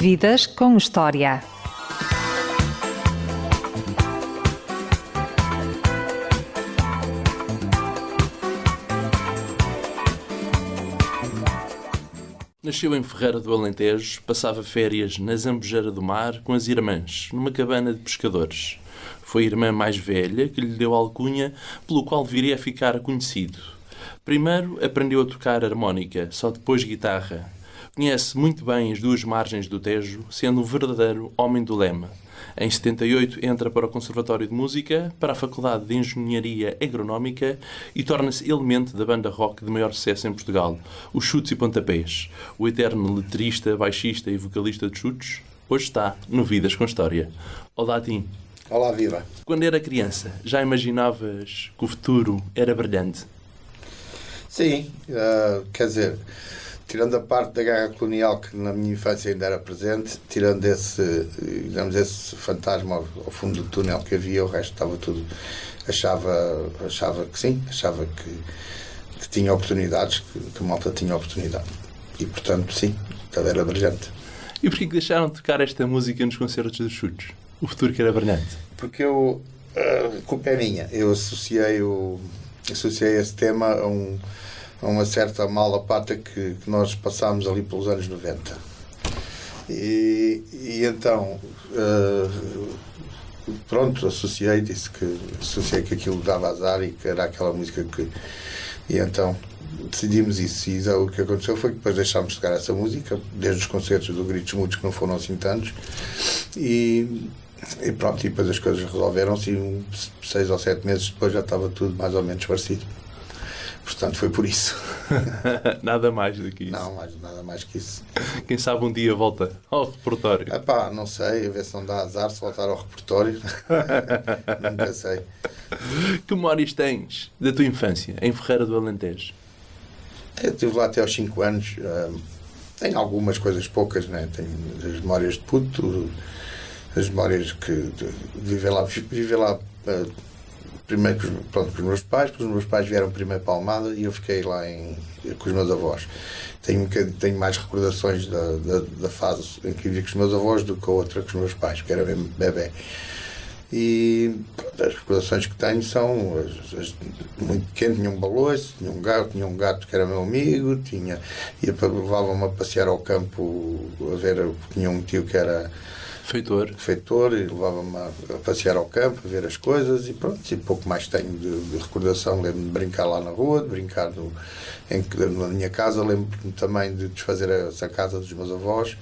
Vidas com História. Nasceu em Ferreira do Alentejo, passava férias na Zambujeira do Mar com as irmãs, numa cabana de pescadores. Foi a irmã mais velha que lhe deu alcunha, pelo qual viria a ficar conhecido. Primeiro aprendeu a tocar harmónica, só depois guitarra. Conhece muito bem as duas margens do Tejo, sendo um verdadeiro homem do lema. Em 78 entra para o Conservatório de Música, para a Faculdade de Engenharia Agronómica e torna-se elemento da banda rock de maior sucesso em Portugal, os Chutes e Pontapés. O eterno letrista, baixista e vocalista de Chutes, hoje está no Vidas com História. Olá, Tim. Olá, viva. Quando era criança, já imaginavas que o futuro era brilhante? Sim, quer dizer, tirando a parte da guerra colonial que na minha infância ainda era presente, tirando esse, digamos, esse fantasma ao fundo do túnel que havia, o resto estava tudo, achava que sim, achava que tinha oportunidades, que a malta tinha oportunidade. E portanto, sim, tudo era brilhante. E porquê que deixaram de tocar esta música nos concertos dos Chutes? O futuro que era brilhante? Porque a culpa é minha. Eu associei esse tema a uma certa mala pata que nós passámos ali pelos anos 90. E então, pronto, associei que aquilo dava azar e que era aquela música que... E então decidimos isso. E o que aconteceu foi que depois deixámos de tocar essa música, desde os concertos do Gritos Mudos, que não foram assim tantos, e pronto, e depois as coisas resolveram-se e 6 ou 7 meses depois já estava tudo mais ou menos parecido. Portanto, foi por isso. Nada mais do que isso? Não, nada mais que isso. Quem sabe um dia volta ao repertório? Não sei, a ver se não dá azar se voltar ao repertório. Nunca sei. Que memórias tens da tua infância em Ferreira do Alentejo? Eu estive lá até aos 5 anos. Tenho algumas coisas poucas, né? Tenho as memórias de puto, as memórias de viver lá primeiro com os meus pais, depois os meus pais vieram primeiro para a Almada e eu fiquei lá com os meus avós. Tenho mais recordações da fase em que vivia com os meus avós do que a outra com os meus pais, porque era mesmo bebê. E as recordações que tenho são muito pequeno, tinha um baloiço, tinha um gato que era meu amigo, levava-me a passear ao campo a ver, tinha um tio que era feitor e levava-me a passear ao campo, a ver as coisas e pronto, e pouco mais tenho de recordação. Lembro-me de brincar lá na rua, de brincar na minha casa, lembro-me também de desfazer essa casa dos meus avós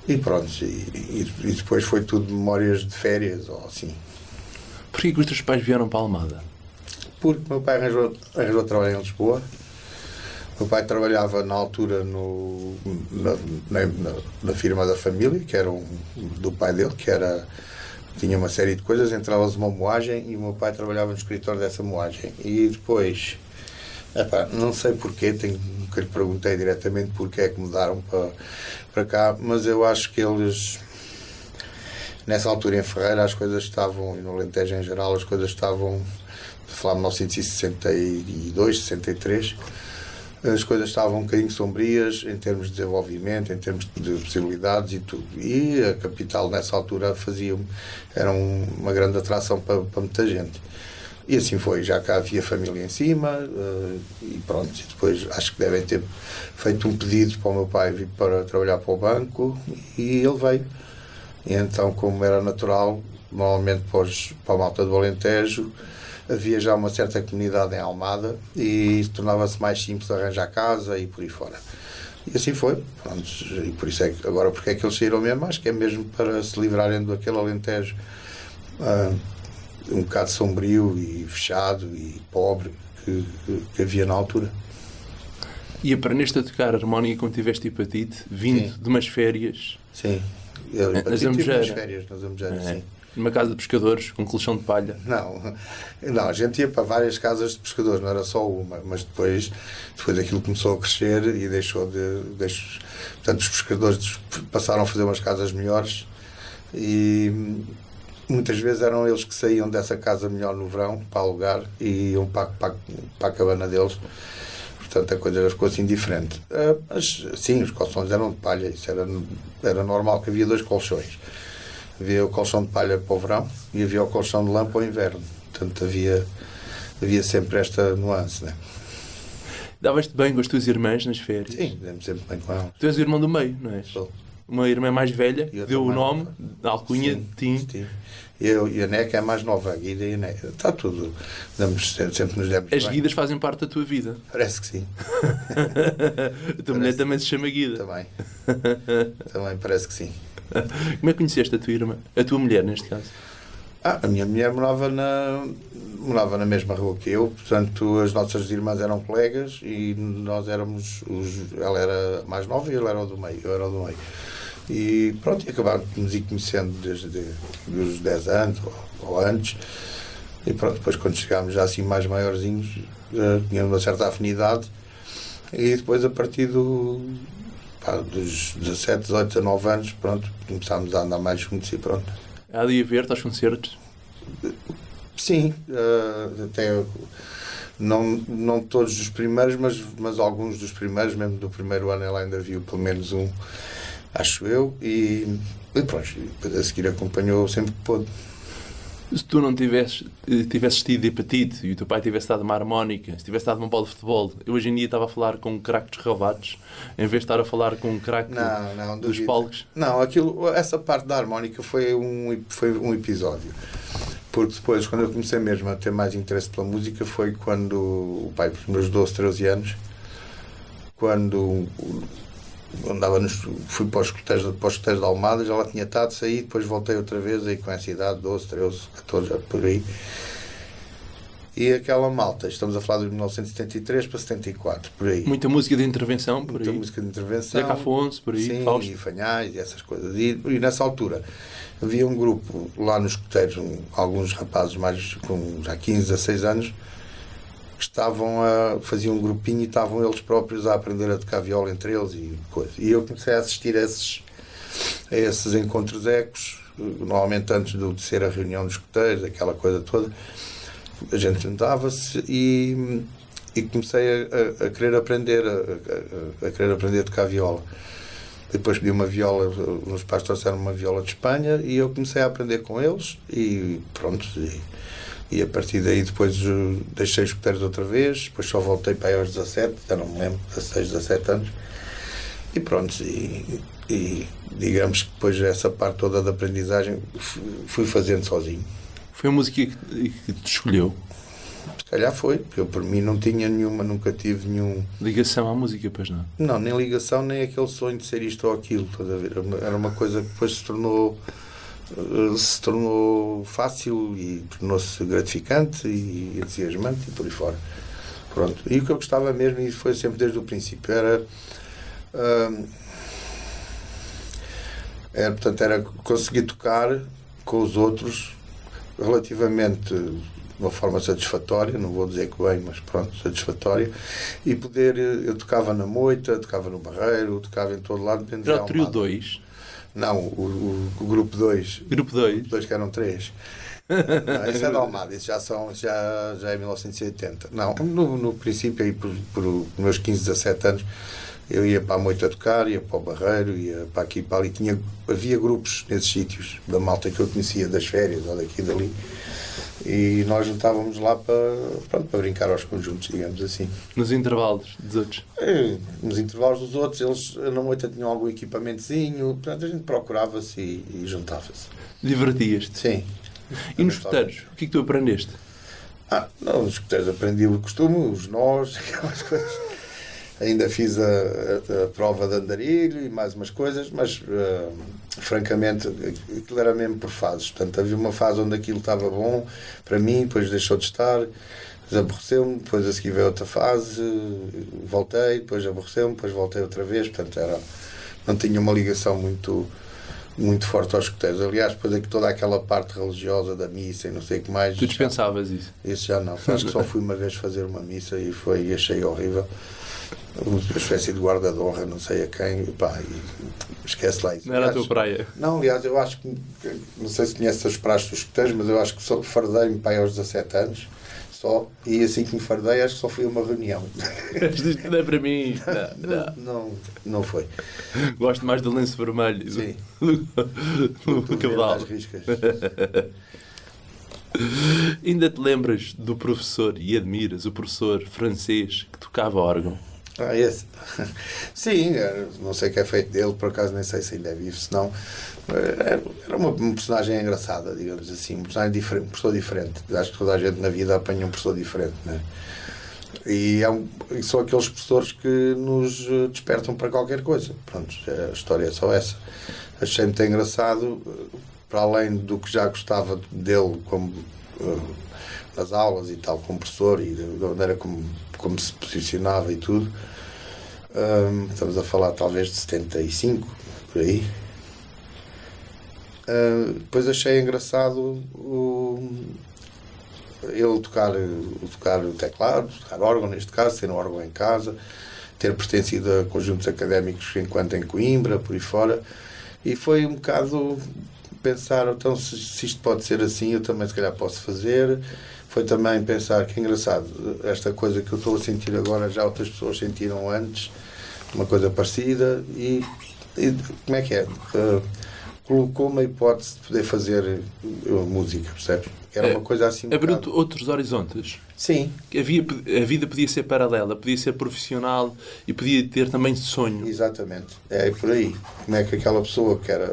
e pronto, e depois foi tudo memórias de férias ou assim. Porquê que os teus pais vieram para a Almada? Porque meu pai arranjou trabalho em Lisboa. Meu pai trabalhava na altura na firma da família, que era do pai dele, tinha uma série de coisas, entre elas uma moagem, e o meu pai trabalhava no escritório dessa moagem. E depois, não sei porquê, nunca lhe perguntei diretamente porque é que mudaram para cá, mas eu acho que eles, nessa altura em Ferreira, as coisas estavam, e no Alentejo em geral, as coisas estavam, a falar de 1962, 63, as coisas estavam um bocadinho sombrias em termos de desenvolvimento, em termos de possibilidades e tudo. E a capital nessa altura era uma grande atração para muita gente. E assim foi, já cá havia família em cima e pronto. E depois acho que devem ter feito um pedido para o meu pai vir para trabalhar para o banco e ele veio. E então, como era natural, normalmente para a malta do Alentejo, havia já uma certa comunidade em Almada e tornava-se mais simples arranjar casa e por aí fora. E assim foi. Pronto, e por isso agora porque é que eles saíram mesmo? Acho que é mesmo para se livrarem daquele Alentejo um bocado sombrio e fechado e pobre que havia na altura. E aprendeste a tocar harmónica quando tiveste hepatite, vindo de umas férias? Sim. Nas Zambujeira? Nas Zambujeira, sim. Numa casa de pescadores, com colchão de palha? Não, a gente ia para várias casas de pescadores, não era só uma, mas depois aquilo começou a crescer e portanto, os pescadores passaram a fazer umas casas melhores e muitas vezes eram eles que saíam dessa casa melhor no verão para alugar e iam para a cabana deles. portanto a coisa já ficou assim diferente. Mas sim, os colchões eram de palha, isso era normal, que havia 2 colchões. Havia o colchão de palha para o verão e havia o colchão de lã para o inverno. Portanto havia sempre esta nuance, né? Davas-te bem com as tuas irmãs nas férias? Sim, demos sempre bem com elas. Tu és o irmão do meio, não és? Sou. Uma irmã mais velha, E eu deu o também. nome, a alcunha, Sim, Tim. sim. E a Neca é a mais nova, a Guida e a Neca. Está tudo. Sempre nos demos As bem. guidas fazem parte da tua vida. Parece que sim. A tua mulher também se chama Guida. Também. Também parece que sim. Como é que conheceste a tua irmã? A tua mulher, neste caso? A minha mulher morava na mesma rua que eu, portanto as nossas irmãs eram colegas e nós éramos ela era mais nova e eu era o do meio. E pronto, e acabámos de nos ir conhecendo desde os 10 anos ou antes. E pronto, depois quando chegámos já assim mais maiorzinhos, tínhamos uma certa afinidade. E depois a partir dos 17, 18, 19 anos, pronto, começámos a andar mais juntos e pronto. Há de ir ver-te aos concertos? Sim, até não todos os primeiros, mas alguns dos primeiros, mesmo do primeiro ano ela ainda viu pelo menos um, acho eu, e pronto, depois a seguir acompanhou sempre que pôde. Se tu não tivesses tido hepatite e o teu pai tivesse dado uma harmónica, se tivesse dado uma bola de futebol, eu hoje em dia estava a falar com um craque dos relvados, em vez de estar a falar com um craque dos duvido. palcos. Não, essa parte da harmónica foi um episódio. Porque depois, quando eu comecei mesmo a ter mais interesse pela música, foi quando o pai, por meus 12, 13 anos, quando fui para os escuteiros de Almada, já lá tinha estado, saí, depois voltei outra vez, aí com essa idade, 12, 13, 14, por aí. E aquela malta, estamos a falar de 1973 para 74, por aí. Muita música de intervenção, por Muita aí. música de intervenção. Zeca Afonso, por aí. Sim, Fausto. e Fanhais e essas coisas. E nessa altura havia um grupo lá nos escuteiros, alguns rapazes mais com já 15, 16 anos, que faziam um grupinho e estavam eles próprios a aprender a tocar viola entre eles e coisa. E eu comecei a assistir a esses encontros ecos, normalmente antes de ser a reunião dos escuteiros, aquela coisa toda. A gente juntava-se e comecei a querer aprender a querer aprender a tocar viola. Depois pedi uma viola, os meus pais trouxeram uma viola de Espanha e eu comecei a aprender com eles e pronto. E a partir daí depois deixei os escuteiros outra vez, depois só voltei para aí aos 17, já não me lembro, 16, 17 anos. E pronto, e digamos que depois essa parte toda da aprendizagem fui fazendo sozinho. Foi a música que te escolheu? Se calhar foi, porque eu por mim não tinha nenhuma, nunca tive nenhum... Ligação à música, pois não? Não, nem ligação, nem aquele sonho de ser isto ou aquilo, estás a ver? Era uma coisa que depois se tornou fácil e tornou-se gratificante e entusiasmante e por aí fora. Pronto. E o que eu gostava mesmo, e foi sempre desde o princípio, era conseguir tocar com os outros relativamente de uma forma satisfatória, não vou dizer que bem, mas pronto, satisfatória, e poder, eu tocava na Moita, tocava no Barreiro, tocava em todo lado. Era o trio 2? Não, o grupo 2. Grupo 2? 2 que eram 3. Não, isso é da Almada, isso já é 1980. Não, no princípio, aí por meus 15, 17 anos, eu ia para a Moita tocar, ia para o Barreiro, ia para aqui e para ali. Havia grupos nesses sítios, da malta que eu conhecia, das férias, ou daqui e dali. E nós juntávamos lá para brincar aos conjuntos, digamos assim. Nos intervalos dos outros? Nos intervalos dos outros, eles na Moita tinham algum equipamentozinho, portanto a gente procurava-se e juntava-se. Divertias-te? Sim. E nos escuteiros, o que é que tu aprendeste? Não, nos escuteiros aprendi o costume, os nós, aquelas coisas. Ainda fiz a prova de andarilho e mais umas coisas, mas francamente aquilo era mesmo por fases. Portanto, havia uma fase onde aquilo estava bom para mim, depois deixou de estar, depois aborreceu-me, depois a seguir veio outra fase, voltei, depois aborreceu-me, depois voltei outra vez. Portanto, não tinha uma ligação muito forte aos escuteiros. Aliás, depois é que toda aquela parte religiosa da missa e não sei o que mais... Tu dispensavas isso? Isso já não. Acho que só fui uma vez fazer uma missa e achei horrível. Uma espécie de guarda de honra, não sei a quem, esquece lá isso. Não era a tua praia? Não, aliás, eu acho que, não sei se conheces as praxes dos escuteiros, mas eu acho que só fardei-me aos 17 anos, só, e assim que me fardei, acho que só fui a uma reunião. Isto não é para mim. Não foi. Gosto mais do lenço vermelho. Sim. Do cavalo. As riscas. Ainda te lembras do professor e admiras o professor francês que tocava órgão? Esse. Sim, não sei o que é feito dele, por acaso nem sei se ainda é vivo, senão era uma personagem engraçada, digamos assim, um personagem diferente, um professor diferente. Acho que toda a gente na vida apanha um professor diferente, né? E são aqueles professores que nos despertam para qualquer coisa. Pronto, a história é só essa. Achei muito engraçado, para além do que já gostava dele como nas aulas e tal, como professor, e da maneira como se posicionava e tudo. Estamos a falar talvez de 75, por aí. Depois achei engraçado ele tocar o teclado, tocar órgão neste caso, ter um órgão em casa, ter pertencido a conjuntos académicos enquanto em Coimbra, por aí fora, e foi um bocado pensar, então se isto pode ser assim, eu também se calhar posso fazer. Foi também pensar que é engraçado, esta coisa que eu estou a sentir agora já outras pessoas sentiram antes, uma coisa parecida, e como é que é? Colocou-me a hipótese de poder fazer música, percebes? Era uma coisa assim abriu outros horizontes. Sim. A vida podia ser paralela, podia ser profissional e podia ter também sonho. Exatamente. É por aí. Como é que aquela pessoa que era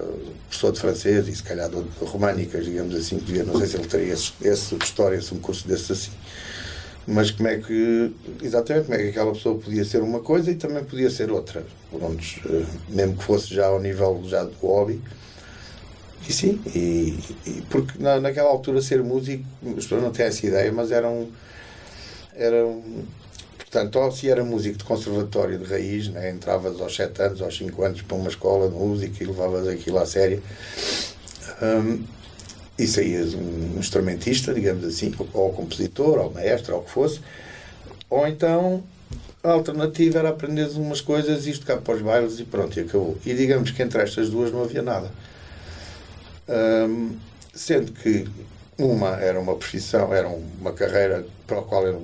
professor de francês e se calhar de românicas, digamos assim, que não sei se ele teria esse história, um curso desses assim. Mas exatamente como é que aquela pessoa podia ser uma coisa e também podia ser outra. Prontos, mesmo que fosse já ao nível já do hobby. E sim, porque naquela altura ser músico, as pessoas não têm essa ideia, mas portanto, ou se era músico de conservatório de raiz, né, entravas aos 7 anos, aos 5 anos para uma escola de música e levavas aquilo a sério, e saías um instrumentista, digamos assim, ou compositor, ou maestro, ou o que fosse, ou então a alternativa era aprenderes umas coisas e isto cá para os bailes e pronto, e acabou. E digamos que entre estas duas não havia nada. Sendo que uma era uma profissão, era uma carreira para a qual eu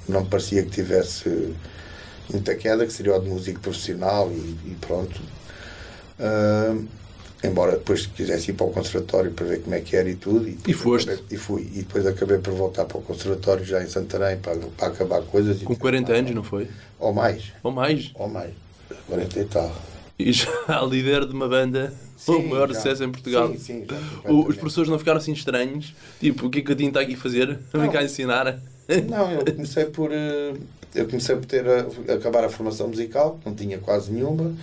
não parecia que tivesse muita queda, que seria o de músico profissional e pronto. Embora depois quisesse ir para o conservatório para ver como é que era e tudo. E foste? E fui. E depois acabei por voltar para o conservatório já em Santarém para acabar coisas. Com 40 anos, não foi? Ou mais. Ou mais? 40 e tal. E já líder de uma banda, o maior sucesso em Portugal. Sim, os professores não ficaram assim estranhos? Tipo, o que é que a Tinha está aqui a fazer? Vem cá ensinar? Não, eu comecei por acabar a formação musical, não tinha quase nenhuma,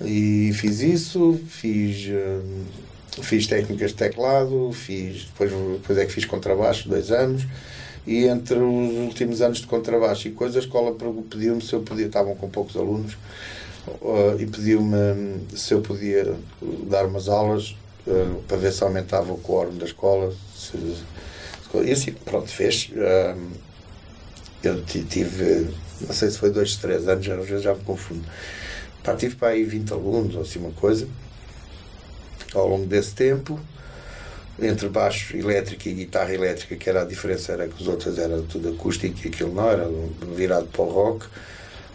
e fiz isso, fiz técnicas de teclado, depois é que fiz contrabaixo 2 anos, e entre os últimos anos de contrabaixo e coisas, a escola pediu-me se eu podia, estavam com poucos alunos, e pediu-me se eu podia dar umas aulas para ver se aumentava o quórum da escola. E assim, pronto, fez. Eu tive, não sei se foi 2, 3 anos, às vezes já me confundo. Tive para aí 20 alunos, ou assim uma coisa, ao longo desse tempo, entre baixo elétrico e guitarra elétrica, que era a diferença, era que os outros era tudo acústico e aquilo não, era virado para o rock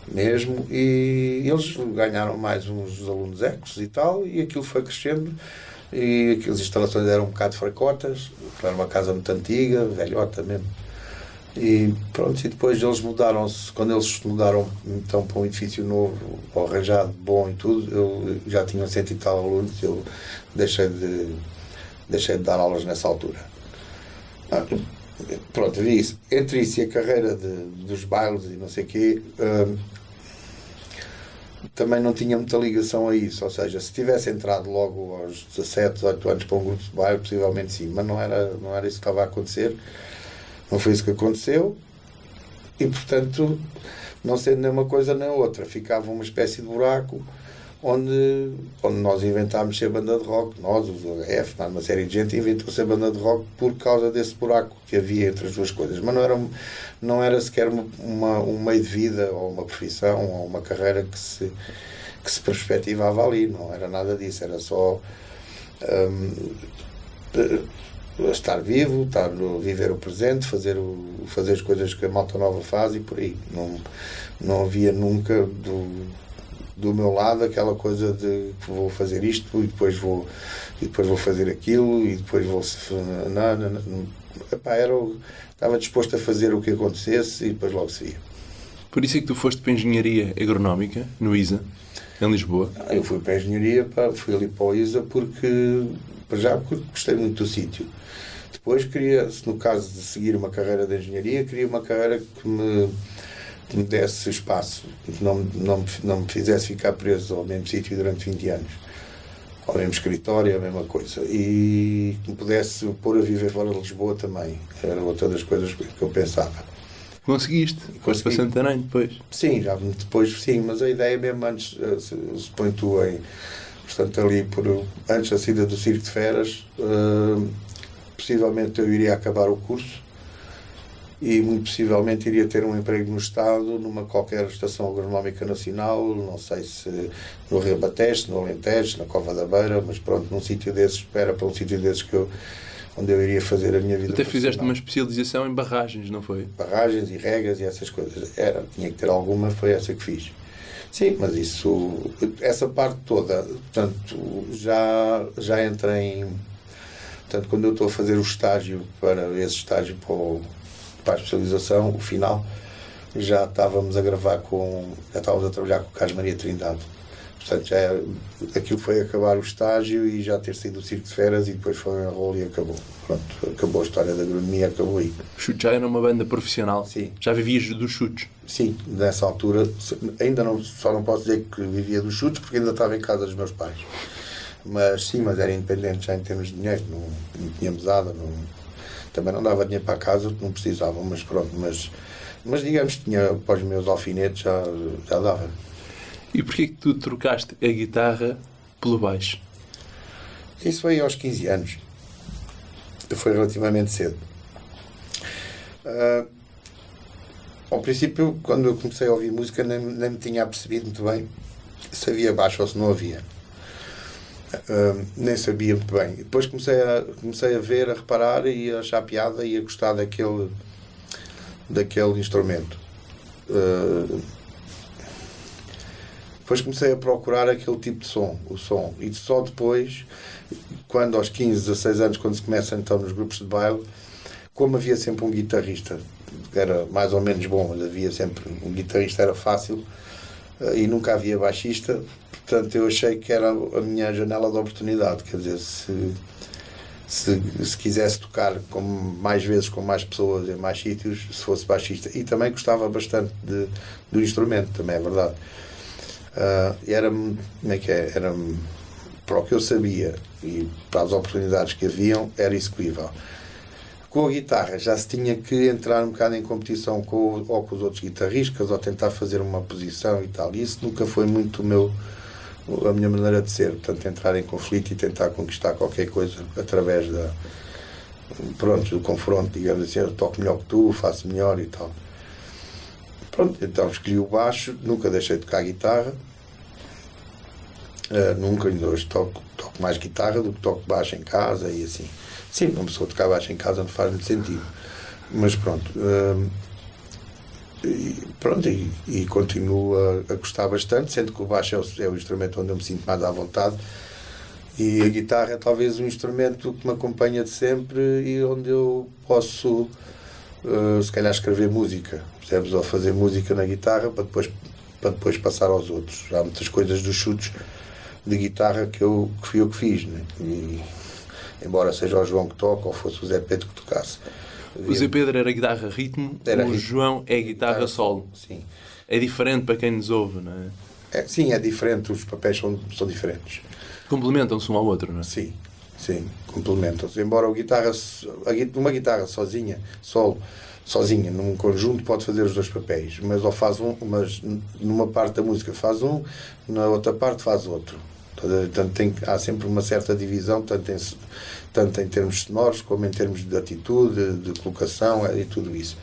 mesmo, e eles ganharam mais uns alunos ecos e tal, e aquilo foi crescendo, e aquelas instalações eram um bocado fracotas, era uma casa muito antiga, velhota mesmo, e pronto, e depois eles mudaram-se, quando eles mudaram então para um edifício novo, arranjado, bom e tudo, eu já tinha 100 e tal alunos, eu deixei de dar aulas nessa altura. Pronto, vi isso. Entre isso e a carreira dos bailes e não sei o quê, também não tinha muita ligação a isso, ou seja, se tivesse entrado logo aos 17, 18 anos para um grupo de baile, possivelmente sim, mas não era isso que estava a acontecer, não foi isso que aconteceu, e portanto, não sendo nem uma coisa nem outra, ficava uma espécie de buraco onde nós inventámos ser banda de rock, nós, os HF, uma série de gente inventou ser banda de rock por causa desse buraco que havia entre as duas coisas, mas não era sequer um meio de vida ou uma profissão ou uma carreira que se perspectivava ali, não era nada disso, era só estar vivo, viver o presente, fazer as coisas que a malta nova faz e por aí. Não havia nunca do meu lado aquela coisa de que vou fazer isto e depois vou fazer aquilo e depois vou... Não. Epá, estava disposto a fazer o que acontecesse e depois logo se via. Por isso é que tu foste para a Engenharia Agronómica, no ISA, em Lisboa? Eu fui para a Engenharia, fui ali para o ISA porque gostei muito do sítio. Depois queria, no caso de seguir uma carreira de Engenharia, queria uma carreira que me desse espaço, que não me fizesse ficar preso ao mesmo sítio durante 20 anos. Ao mesmo escritório, a mesma coisa. E que me pudesse pôr a viver fora de Lisboa também. Era outra das coisas que eu pensava. Conseguiste? Foste para Santarém depois? Sim, já depois sim, mas a ideia mesmo antes, se põe tu em... Portanto, ali, antes da saída do Circo de Feras, possivelmente eu iria acabar o curso e muito possivelmente iria ter um emprego no Estado, numa qualquer estação agronómica nacional, não sei se no Rio Bateste, no Alentejo, na Cova da Beira, mas pronto, num sítio desses, para um sítio desses onde eu iria fazer a minha vida. Tu até fizeste uma especialização em barragens, não foi? Barragens e regas e essas coisas. Tinha que ter alguma, foi essa que fiz. Sim, mas essa parte toda, portanto, já entrei em... Portanto, quando eu estou a fazer o estágio, esse estágio para a especialização, o final, já estávamos a trabalhar com o Carlos Maria Trindade. Portanto, aquilo foi acabar o estágio e já ter saído do Circo de Feras e depois foi um rolo e acabou. Pronto, acabou a história da agronomia, acabou aí. O Chutes já era uma banda profissional? Sim. Já vivias dos Chutes? Sim, nessa altura, só não posso dizer que vivia dos Chutes porque ainda estava em casa dos meus pais. Mas sim, mas era independente já em termos de dinheiro, não tinha mesada, também não dava dinheiro para a casa, não precisavam, mas pronto, mas digamos que tinha, para os meus alfinetes já dava. E porquê que tu trocaste a guitarra pelo baixo? Isso foi aos 15 anos. Foi relativamente cedo. Ao princípio, quando eu comecei a ouvir música, nem me tinha percebido muito bem se havia baixo ou se não havia. Nem sabia muito bem. Depois comecei a ver, a reparar e a achar piada e a gostar daquele instrumento. Depois comecei a procurar aquele tipo de o som. E só depois, quando aos 15, 16 anos, quando se começa então nos grupos de baile, como havia sempre um guitarrista, que era mais ou menos bom, mas havia sempre um guitarrista, era fácil, e nunca havia baixista, portanto eu achei que era a minha janela de oportunidade, quer dizer, se quisesse tocar mais vezes com mais pessoas em mais sítios, se fosse baixista. E também gostava bastante do instrumento, também é verdade. Era para o que eu sabia e para as oportunidades que haviam, era execuível. Com a guitarra já se tinha que entrar um bocado em competição com os outros guitarristas ou tentar fazer uma posição e tal, e isso nunca foi muito a minha maneira de ser, portanto entrar em conflito e tentar conquistar qualquer coisa através do confronto, digamos assim, eu toco melhor que tu, faço melhor e tal. Pronto, então escolhi o baixo, nunca deixei de tocar guitarra, nunca, ainda hoje toco mais guitarra do que toco baixo em casa e assim. Sim, uma pessoa tocar baixo em casa não faz muito sentido, mas pronto, e continuo a gostar bastante, sendo que o baixo é o instrumento onde eu me sinto mais à vontade e a guitarra é talvez um instrumento que me acompanha de sempre e onde eu posso se calhar escrever música, percebes? Ou fazer música na guitarra para depois passar aos outros. Há muitas coisas dos chutes de guitarra que fui eu que fiz, né? E, embora seja o João que toca ou fosse o Zé Pedro que tocasse. O Zé Pedro era guitarra ritmo, João é guitarra solo. Sim. É diferente para quem nos ouve, não é? Sim, é diferente, os papéis são diferentes. Complementam-se um ao outro, não é? Sim, complementam-se. Embora uma guitarra sozinha, sozinha, num conjunto pode fazer os dois papéis, mas mas numa parte da música faz um, na outra parte faz outro. Portanto, há sempre uma certa divisão, tanto em termos sonoros como em termos de atitude, de colocação e tudo isso.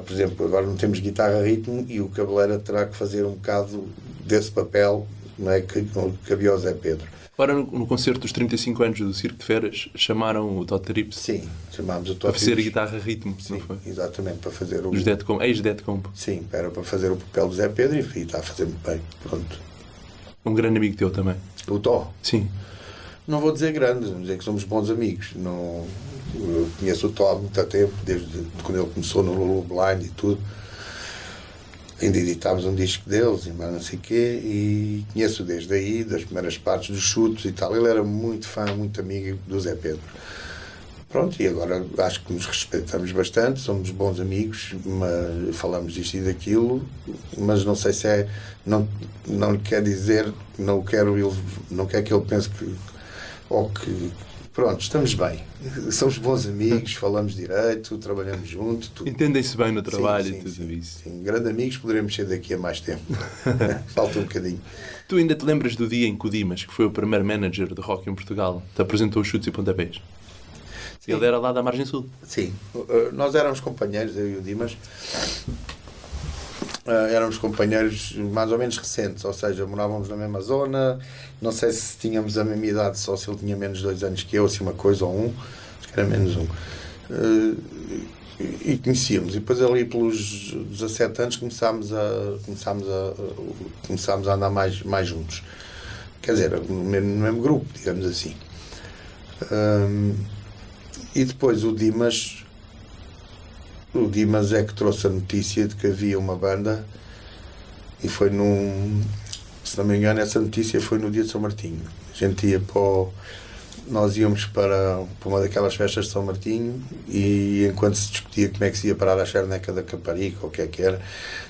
Por exemplo, agora não temos guitarra ritmo e o cabeleira terá que fazer um bocado desse papel não é que cabia ao Zé Pedro. Agora, no concerto dos 35 anos do Circo de Feras, chamaram o Todd Trips. Sim, chamámos o Para Todd fazer a Trips. guitarra ritmo, Sim, não foi? exatamente, para fazer o... Ex-Dead Comp. Sim, era para fazer o papel do Zé Pedro e está a fazer muito bem. Pronto. Um grande amigo teu também. O Tó. Sim. Não vou dizer grande, vou dizer que somos bons amigos. Não, eu conheço o Tó há muito tempo, desde quando ele começou no Lulu Blind e tudo. Ainda editámos um disco deles e mais não sei o quê, e conheço desde aí, das primeiras partes dos chutes e tal. Ele era muito fã, muito amigo do Zé Pedro. Pronto, e agora acho que nos respeitamos bastante, somos bons amigos, mas falamos disto e daquilo, mas não sei se é, não quer dizer, não quer que ele pense que, ou que, pronto, estamos bem, somos bons amigos, falamos direito, trabalhamos juntos. Entendem-se bem no trabalho sim, e tudo isso. Sim, grandes amigos, poderemos ser daqui a mais tempo. Falta um bocadinho. Tu ainda te lembras do dia em que o Dimas, que foi o primeiro manager de rock em Portugal, te apresentou os chutes e pontapés? Sim. Ele era lá da Margem Sul. Sim, nós éramos companheiros, eu e o Dimas, éramos companheiros mais ou menos recentes, ou seja, morávamos na mesma zona, não sei se tínhamos a mesma idade, só se ele tinha menos 2 anos que eu, se uma coisa ou um, acho que era menos um. E conhecíamos, e depois ali pelos 17 anos começámos a andar mais juntos. Quer dizer, no mesmo grupo, digamos assim. E depois o Dimas é que trouxe a notícia de que havia uma banda, e foi se não me engano, essa notícia foi no dia de São Martinho. A gente ia nós íamos para uma daquelas festas de São Martinho, e enquanto se discutia como é que se ia parar a Charneca da Caparica, ou o que é que era,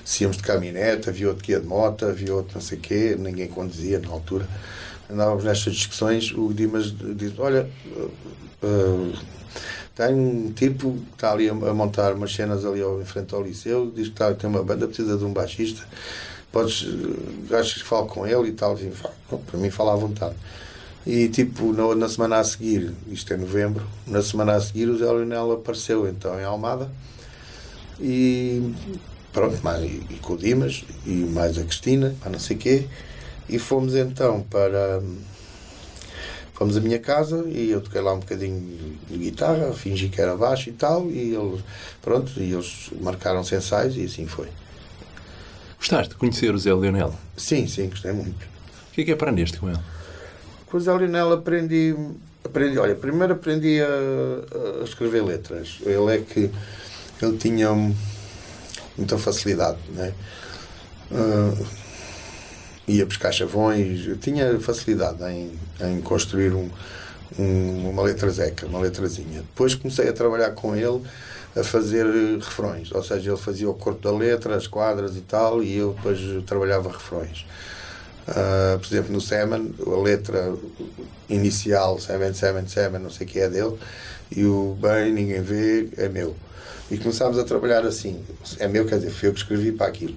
se íamos de caminhonete, havia outro que ia de moto, havia outro não sei o quê, ninguém conduzia na altura. Andávamos nestas discussões, o Dimas disse, olha, tem um tipo que está ali a montar umas cenas ali em frente ao liceu, diz que tem uma banda, precisa de um baixista, achas que falo com ele e tal, e para mim fala à vontade. E tipo, na semana a seguir, isto é novembro, na semana a seguir o Zé Leonel apareceu então em Almada, e pronto, e com o Dimas e mais a Cristina, não sei o quê, e fomos então fomos à minha casa e eu toquei lá um bocadinho de guitarra, fingi que era baixo e tal, e eles marcaram-se ensaios e assim foi. Gostaste de conhecer o Zé Leonel? Sim, gostei muito. O que é aprendeste com ele? Com o Zé Leonel aprendi, olha, primeiro aprendi a escrever letras. Ele tinha muita facilidade, né? Ia buscar chavões, eu tinha facilidade em construir uma letra zeca, uma letrazinha. Depois comecei a trabalhar com ele a fazer refrões, ou seja, ele fazia o corpo da letra, as quadras e tal, e eu depois trabalhava refrões. Por exemplo, no Semen, a letra inicial, 777, não sei o que é dele, e o Bem, Ninguém Vê, é meu. E começámos a trabalhar assim, é meu, quer dizer, foi eu que escrevi para aquilo.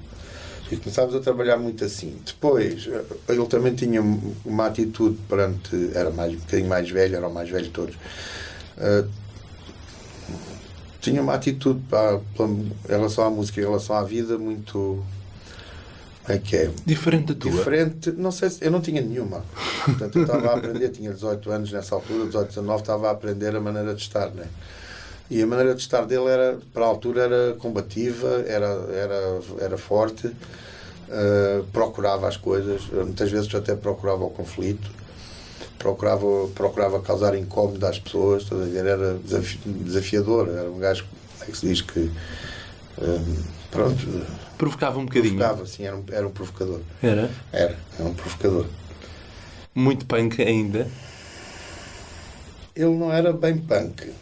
E começámos a trabalhar muito assim. Depois, ele também tinha uma atitude perante... Era um bocadinho mais velho, era o mais velho de todos. Tinha uma atitude em relação à música, em relação à vida, muito... Como é que é? Diferente da tua? Diferente, não sei se... Eu não tinha nenhuma. Portanto, eu estava a aprender, tinha 18 anos nessa altura, 18, 19, estava a aprender a maneira de estar, né? E a maneira de estar dele para a altura, era combativa, era forte, procurava as coisas, muitas vezes até procurava o conflito, procurava causar incómodo às pessoas, estás a ver? Era desafiador, era um gajo, como é que se diz, que pronto, provocava um bocadinho. Provocava, sim, era um provocador. Era um provocador. Muito punk ainda? Ele não era bem punk.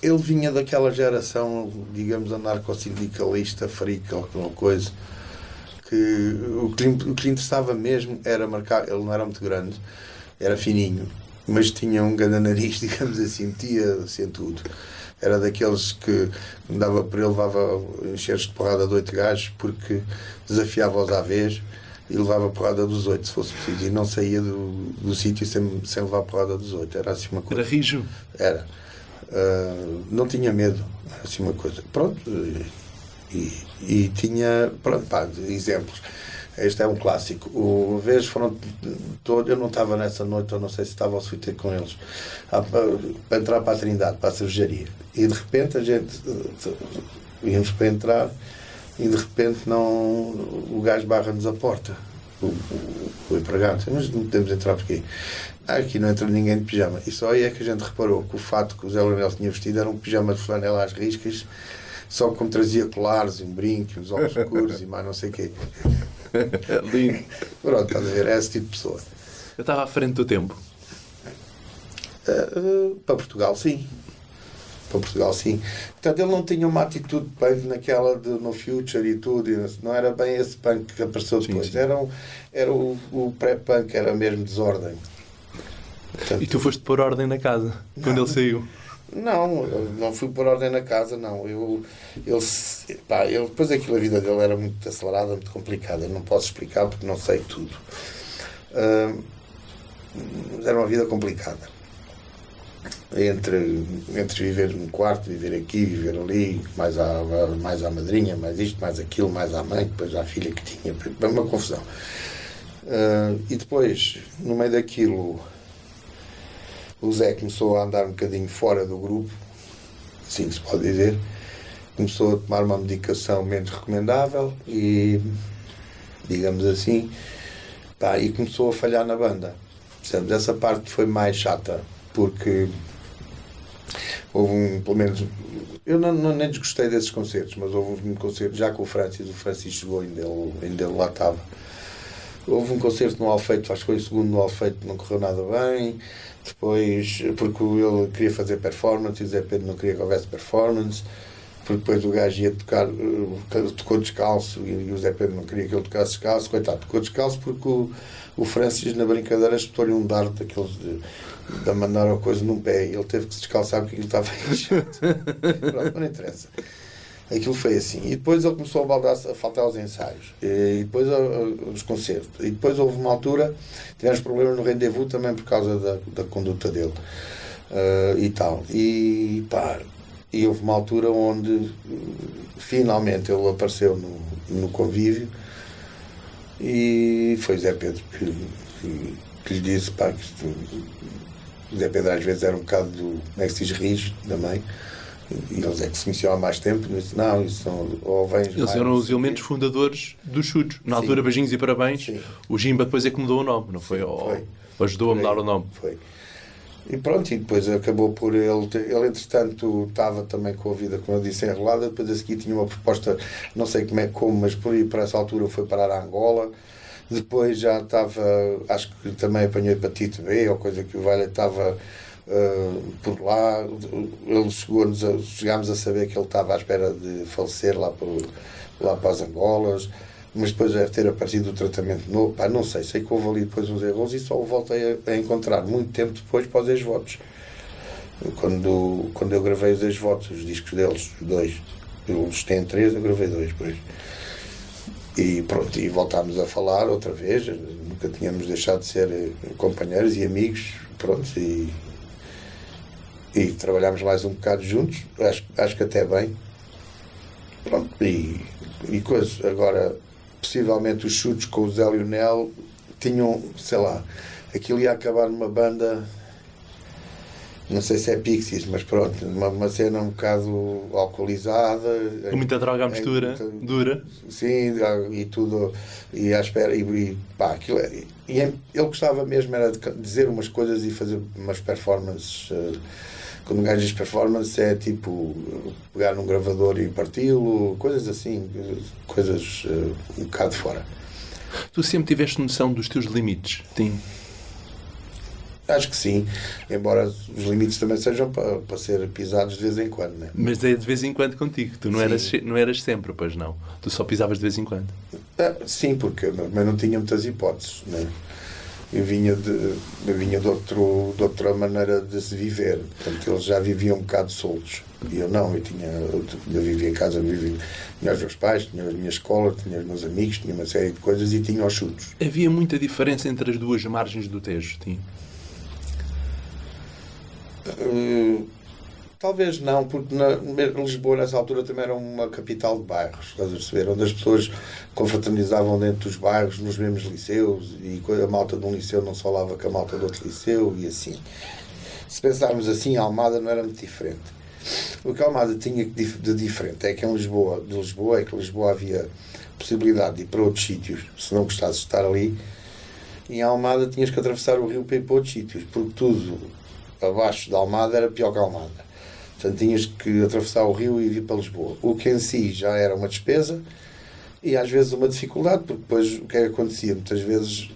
Ele vinha daquela geração, digamos, anarcossindicalista, frica, alguma coisa, que o que lhe interessava mesmo era marcar. Ele não era muito grande, era fininho, mas tinha um grande nariz, digamos assim, metia-se em tudo. Era daqueles que dava para ele, levava encheres de porrada de 8 gajos, porque desafiava-os à vez e levava a porrada dos 8, se fosse preciso, e não saía do sítio sem levar a porrada dos 8. Era assim uma coisa. Era rijo? Era. Não tinha medo, era assim uma coisa. Pronto, e tinha, pronto, exemplos. Este é um clássico. Uma vez foram todos, eu não estava nessa noite, eu não sei se estava ou se fui ter com eles, para entrar para a Trindade, para a cervejaria. E de repente a gente íamos para entrar e de repente o gajo barra-nos a porta. O empregado, mas não podemos entrar porque aqui não entra ninguém de pijama. E só aí é que a gente reparou que o fato que o Zé Leonel tinha vestido era um pijama de flanela às riscas, só como trazia colares, um brinco, uns óculos escuros e mais não sei o quê. Lindo. Pronto, estás a ver, é esse tipo de pessoa. Eu estava à frente do tempo. Para Portugal, sim. Para Portugal, sim. Portanto, ele não tinha uma atitude de punk naquela de no future e tudo. Não era bem esse punk que apareceu depois. Sim. Era o pré-punk, era mesmo desordem. Portanto, e tu foste pôr ordem na casa quando ele saiu? Não, eu não fui pôr ordem na casa, não. Depois aquilo, a vida dele era muito acelerada, muito complicada. Eu não posso explicar porque não sei tudo. Era uma vida complicada. Entre viver num quarto, viver aqui, viver ali, mais à madrinha, mais isto, mais aquilo, mais à mãe, depois à filha que tinha, uma confusão. E depois, no meio daquilo, o Zé começou a andar um bocadinho fora do grupo, assim se pode dizer, começou a tomar uma medicação menos recomendável e, digamos assim, e começou a falhar na banda. Percebes? Essa parte foi mais chata, porque houve pelo menos, eu nem desgostei desses concertos, mas houve um concerto já com o Francis chegou, ainda ele lá estava. Houve um concerto no Alfeito, acho que foi o segundo no Alfeito, não correu nada bem. Depois, porque ele queria fazer performance e o Zé Pedro não queria que houvesse performance, porque depois o gajo ia tocar, tocou descalço e o Zé Pedro não queria que ele tocasse descalço, coitado, tocou descalço porque o Francis na brincadeira espetou-lhe um dardo daqueles de mandar a coisa num pé e ele teve que se descalçar porque ele estava inchado. Pronto, não interessa. Aquilo foi assim. E depois ele começou a faltar aos ensaios. E depois os concertos. E depois houve uma altura, tivemos problemas no rendezvous também por causa da conduta dele. E tal. E houve uma altura onde finalmente ele apareceu no convívio e foi Zé Pedro que lhe disse que Zé Pedro às vezes era um bocado como é que se diz, rijo também. E eles é que se conheciam há mais tempo, disse, não, isso são eles eram os elementos fundadores dos Chutos. Na altura, beijinhos e parabéns. Sim. O Jimba depois é que mudou o nome, não foi? Foi. Ajudou a mudar o nome. Foi. E pronto, e depois acabou por ele entretanto estava também com a vida, como eu disse, enrolada. Depois a seguir tinha uma proposta, não sei como, mas por essa altura foi parar a Angola. Depois já estava, acho que também apanhou hepatite B ou coisa que o velho estava por lá. Chegámos a saber que ele estava à espera de falecer lá para as Angolas, mas depois deve ter aparecido o tratamento novo. Não sei que houve ali depois uns erros e só o voltei a encontrar muito tempo depois para os ex-votos. Quando eu gravei os ex-votos, os discos deles, 2, eles têm 3, eu gravei 2 depois. E pronto, e voltámos a falar outra vez, nunca tínhamos deixado de ser companheiros e amigos, pronto, e trabalhámos mais um bocado juntos, acho que até bem. Pronto, e coisa. Agora, possivelmente os Chutos com o Zé Leonel tinham, sei lá, aquilo ia acabar numa banda, não sei se é Pixies, mas pronto, uma cena um bocado alcoolizada. Com muita droga à mistura, dura. Sim, e tudo, e à espera, aquilo é. E ele gostava mesmo era de dizer umas coisas e fazer umas performances. Quando um gajo diz performance é tipo pegar num gravador e parti-lo, coisas assim, coisas um bocado fora. Tu sempre tiveste noção dos teus limites? Sim. Acho que sim, embora os limites também sejam para ser pisados de vez em quando, né? Mas é de vez em quando contigo, tu não eras sempre, pois não? Tu só pisavas de vez em quando? Sim, porque eu não tinha muitas hipóteses, né? Eu vinha de outra maneira de se viver, portanto eles já viviam um bocado soltos e eu não, eu vivia em casa, tinha os meus pais, tinha a minha escola, tinha os meus amigos, tinha uma série de coisas e tinha os Chutos. Havia muita diferença entre as duas margens do Tejo, tinha? Talvez não, porque Lisboa nessa altura também era uma capital de bairros, estás a perceber? Onde as pessoas confraternizavam dentro dos bairros, nos mesmos liceus, e a malta de um liceu não se falava com a malta de outro liceu, e assim. Se pensarmos assim, a Almada não era muito diferente. O que a Almada tinha de diferente é que em Lisboa, é que Lisboa havia possibilidade de ir para outros sítios, se não gostasses de estar ali, e em Almada tinhas que atravessar o rio para ir para outros sítios, porque tudo abaixo da Almada era pior que a Almada. Portanto, tinhas que atravessar o rio e vir para Lisboa. O que em si já era uma despesa e às vezes uma dificuldade, porque depois o que é que acontecia? Muitas vezes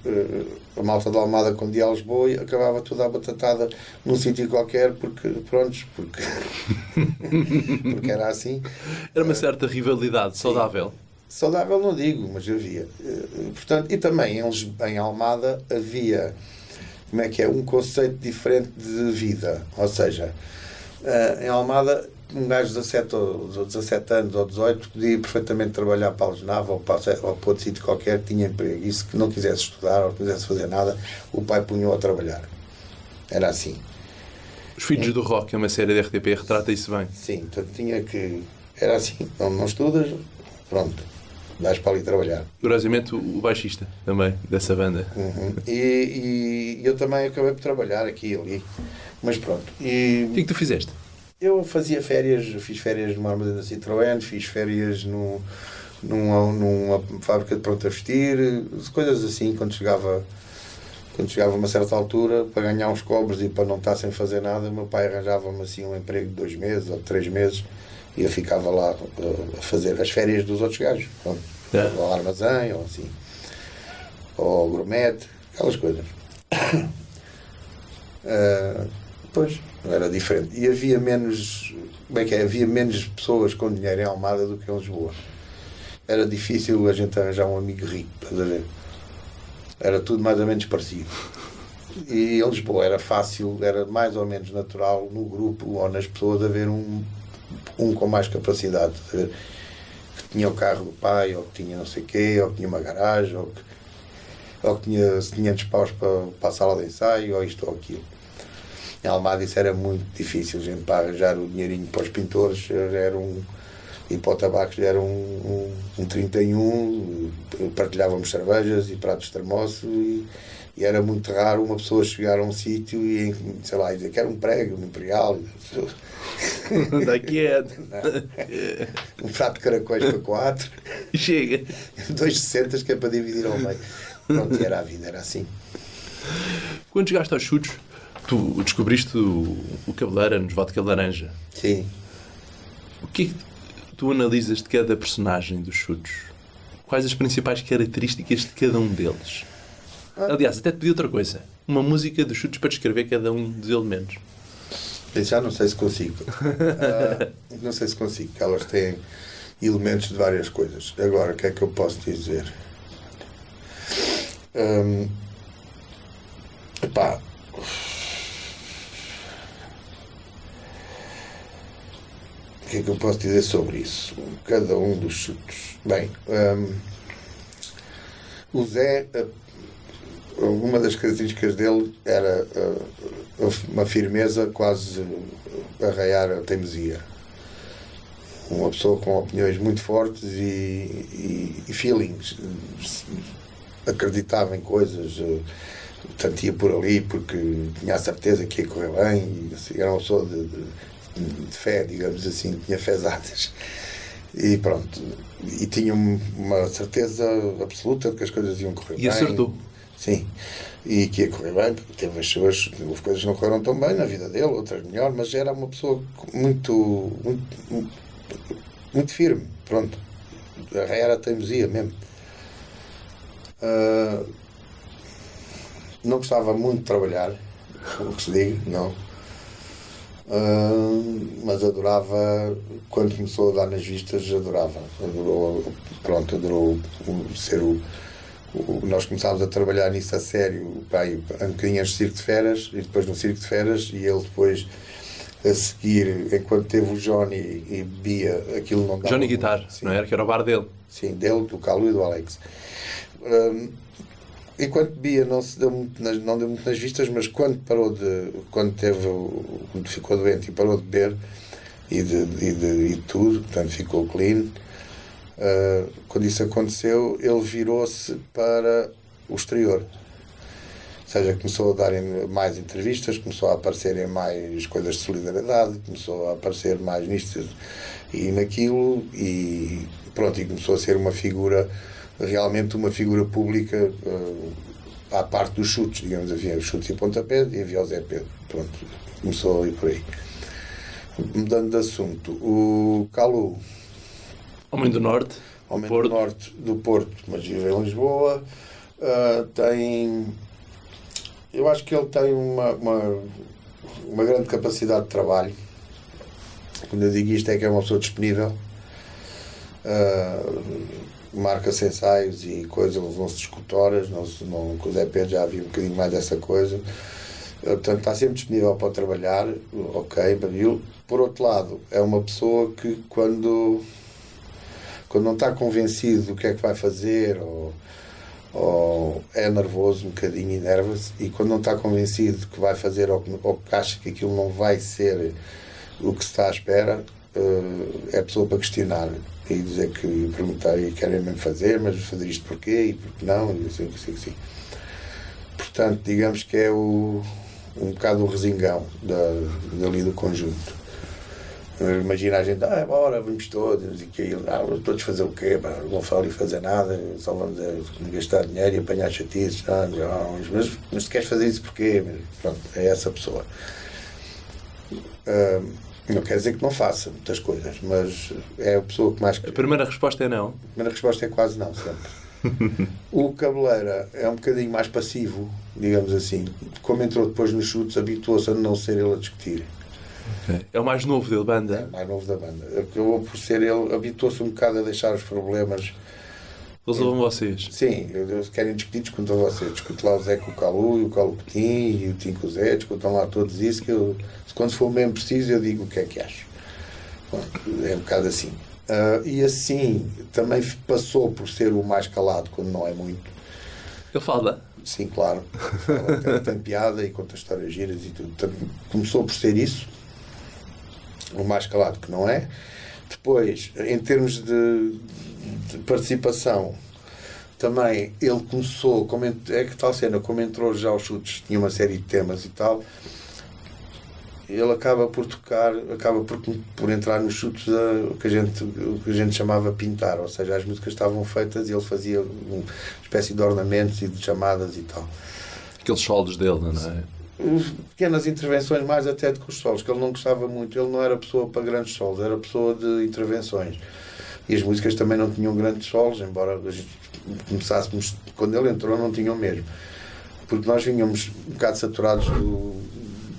a malta da Almada, quando ia a Lisboa, acabava toda a batatada num sítio qualquer, porque era assim. Era uma certa rivalidade saudável. Saudável não digo, mas havia. Portanto, e também em Almada havia, como é que é, um conceito diferente de vida. Ou seja, em Almada, um gajo de 17 anos ou 18 podia ir perfeitamente trabalhar para a Algenava ou para outro sítio qualquer, tinha emprego. E se não quisesse estudar ou não quisesse fazer nada, o pai punha-o a trabalhar. Era assim. Os Filhos do Rock é uma série da RTP, retrata isso bem. Sim, portanto tinha que... Era assim, não estudas, pronto, vais para ali trabalhar. Curiosamente, o baixista também, dessa banda. Uhum. E eu também acabei por trabalhar aqui e ali. Mas pronto. E o que tu fizeste? Eu fiz férias numa armazém da Citroën, fiz férias numa fábrica de pronto a vestir, coisas assim, quando chegava a uma certa altura, para ganhar uns cobres e para não estar sem fazer nada, meu pai arranjava-me assim um emprego de 2 meses ou de 3 meses e eu ficava lá a fazer as férias dos outros gajos. Pronto. Ao armazém, ou assim, ou ao gourmet, aquelas coisas. Pois, era diferente. E havia menos, havia menos pessoas com dinheiro em Almada do que em Lisboa. Era difícil a gente arranjar um amigo rico, estás a ver? Era tudo mais ou menos parecido. E em Lisboa era fácil, era mais ou menos natural no grupo ou nas pessoas haver um com mais capacidade, estás a ver? Que tinha o carro do pai, ou que tinha não sei o quê, ou que tinha uma garagem, ou que tinha 500 paus para a sala de ensaio, ou isto ou aquilo. Em Almada isso era muito difícil, gente, para arranjar o dinheirinho para os pintores, e para o tabaco era um 31, partilhávamos cervejas e pratos de termoço, e era muito raro uma pessoa chegar a um sítio e, sei lá, dizer que era um prego, um imperial. Daqui é. Um prato de caracóis para 4. Chega. 2,60 que é para dividir ao meio. Pronto, era a vida, era assim. Quando chegaste aos Chutos, tu descobriste o Cabeleira nos Vodka Laranja. Sim. O que é que tu analisas de cada personagem dos Chutos? Quais as principais características de cada um deles? Aliás, até te pedi outra coisa. Uma música dos Chutos para descrever cada um dos elementos. Eu já não sei se consigo. Não sei se consigo, porque elas têm elementos de várias coisas. Agora, o que é que eu posso dizer? Epá... O que é que eu posso dizer sobre isso? Cada um dos Chutos. Bem, o Zé, uma das características dele era uma firmeza quase a raiar a teimosia. Uma pessoa com opiniões muito fortes e feelings. Acreditava em coisas, portanto ia por ali porque tinha a certeza que ia correr bem, e assim, era uma pessoa de fé, digamos assim, tinha fezadas. E pronto, e tinha uma certeza absoluta de que as coisas iam correr bem. E acertou. Sim, e que ia correr bem, porque teve as suas, houve coisas que não correram tão bem na vida dele, outras melhor, mas era uma pessoa muito firme, pronto, era a teimosia mesmo. Não gostava muito de trabalhar, como que se diga, não. Mas adorava, quando começou a dar nas vistas, adorou ser nós começámos a trabalhar nisso a sério, um bocadinho antes do Circo de Feras, e depois no Circo de Feras, e ele depois a seguir, enquanto teve o Johnny e bebia, aquilo não dava. Johnny Guitar, não era? Que era o bar dele. Sim, dele, do Carlos e do Alex. enquanto bebia não se deu muito não deu muito nas vistas, mas quando ficou doente e parou de beber e de tudo, portanto ficou clean, quando isso aconteceu, ele virou-se para o exterior. Ou seja, começou a dar mais entrevistas, começou a aparecer em mais coisas de solidariedade, começou a aparecer mais nisto e naquilo, e pronto, e começou a ser uma figura, realmente uma figura pública, à parte dos chutes, digamos, havia os chutes e pontapés e havia o Zé Pedro. Pronto, começou a ir por aí. Mudando de assunto, o Calu, Homem do Norte, do Norte do Porto, mas vive em Lisboa, eu acho que ele tem uma grande capacidade de trabalho. Quando eu digo isto é que é uma pessoa disponível, marca-se ensaios e coisas, vão-se discutoras, com o Zé Pedro já havia um bocadinho mais dessa coisa. Portanto, está sempre disponível para trabalhar, ok, por outro lado, é uma pessoa que quando não está convencido do que é que vai fazer, ou é nervoso um bocadinho, enerva-se, e quando não está convencido de que vai fazer ou que acha que aquilo não vai ser o que se está à espera, é pessoa para questionar e dizer que perguntar e querem mesmo fazer, mas fazer isto porquê e porque não, e assim. Portanto, digamos que é um bocado o resingão dali do conjunto. Imagina a gente, bora, vamos todos, e que todos fazer o quê? Não vão falar e fazer nada, só vamos gastar dinheiro e apanhar chatices, mas tu queres fazer isso porquê? Pronto, é essa pessoa. Não quer dizer que não faça muitas coisas, mas é a pessoa que mais... A primeira resposta é não? A primeira resposta é quase não, sempre. O Cabeleira é um bocadinho mais passivo, digamos assim. Como entrou depois nos chutes, habituou-se a não ser ele a discutir. Okay. É o mais novo da banda? É o mais novo da banda. Acabou por ser ele, habituou-se um bocado a deixar os problemas. Resolvam vocês? Sim, eles querem discutir, discutam vocês. Discute lá o Zé com o Calu, e o Calu com o Tim, e o Tim com o Zé, discutam lá todos isso, que quando for mesmo preciso eu digo o que é que acho. Bom, é um bocado assim. E assim, também passou por ser o mais calado, quando não é muito. Ele fala? Sim, claro. Tem piada e conta histórias giras e tudo. Também começou por ser isso, o mais calado que não é. Depois, em termos de participação, também ele começou, é que tal cena, como entrou já aos chutes, tinha uma série de temas e tal, ele acaba por entrar nos chutes o que a gente chamava pintar, ou seja, as músicas estavam feitas e ele fazia uma espécie de ornamentos e de chamadas e tal. Aqueles solos dele, não é? Pequenas intervenções, mais até do que os solos, que ele não gostava muito. Ele não era pessoa para grandes solos, era pessoa de intervenções. E as músicas também não tinham grandes solos, embora começássemos, quando ele entrou não tinham mesmo, porque nós vinhamos um bocado saturados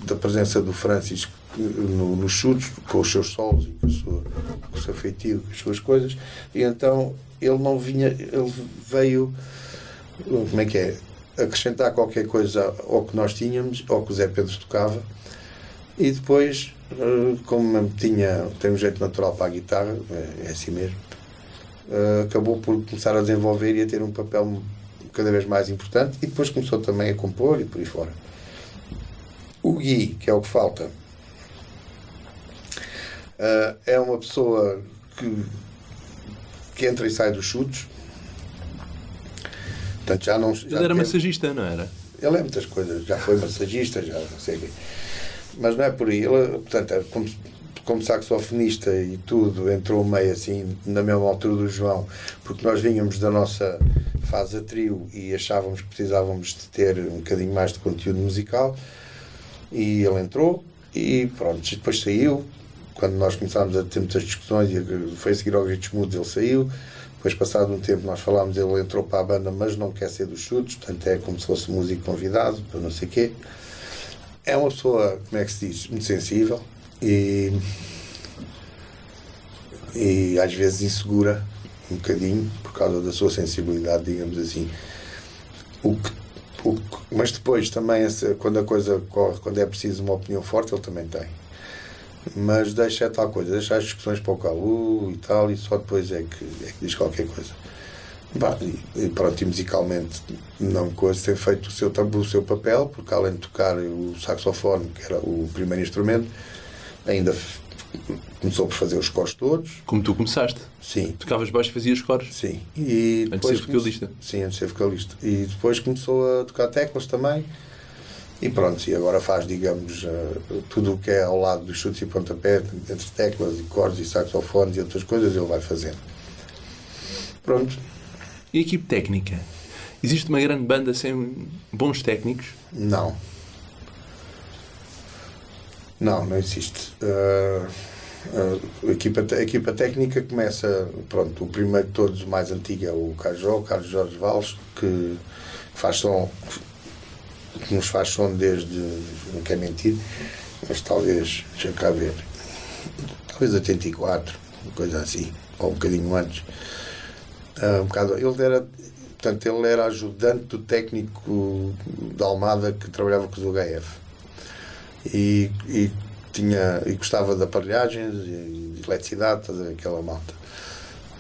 da presença do Francis nos chutes, com os seus solos e com o seu feitio, com as suas coisas, e então ele não vinha, ele veio, como é que é, acrescentar qualquer coisa ao que nós tínhamos, ao que o Zé Pedro tocava, e depois, como tem um jeito natural para a guitarra, é assim mesmo, acabou por começar a desenvolver e a ter um papel cada vez mais importante, e depois começou também a compor e por aí fora. O Gui, que é o que falta, é uma pessoa que entra e sai dos chutes. Portanto, ele era massagista, não era? Ele é muitas coisas, já foi massagista, já não sei o quê. Mas não é por aí. Ele, portanto, como saxofonista e tudo, entrou meio assim, na mesma altura do João, porque nós vínhamos da nossa fase a trio e achávamos que precisávamos de ter um bocadinho mais de conteúdo musical, e ele entrou e pronto, depois saiu. Quando nós começámos a ter muitas discussões e foi a seguir ao Gritos Mudos, ele saiu. Depois, passado um tempo, nós falámos, ele entrou para a banda, mas não quer ser dos chutes, portanto é como se fosse músico convidado, para não sei o quê. É uma pessoa, como é que se diz, muito sensível e às vezes insegura um bocadinho, por causa da sua sensibilidade, digamos assim. Mas depois também, quando a coisa corre, quando é preciso uma opinião forte, ele também tem. Mas deixa tal coisa, deixa as discussões para o Calu e tal, e só depois é que diz qualquer coisa. Pá, e pronto, e musicalmente não coisa, tem feito o seu papel, porque além de tocar o saxofone, que era o primeiro instrumento, ainda começou por fazer os coros todos. Como tu começaste. Sim. Tocavas baixo e fazias coros. Sim. E Antes de ser vocalista. Sim, antes de ser vocalista. E depois começou a tocar teclas também. E pronto, e agora faz, digamos, tudo o que é ao lado dos chutes e pontapés, entre teclas e cordas e saxofones e outras coisas, ele vai fazendo. Pronto. E a equipe técnica? Existe uma grande banda sem bons técnicos? Não. Não existe. A equipa técnica começa, pronto, o primeiro de todos, o mais antigo, é o Carlos Jorge Valles, que faz som, que nos faz som desde, não quero mentir, mas talvez, deixa cá ver, talvez 84, uma coisa assim, ou um bocadinho antes. Ele era ajudante do técnico da Almada que trabalhava com os UHF. E gostava de aparelhagens e de eletricidade, aquela malta,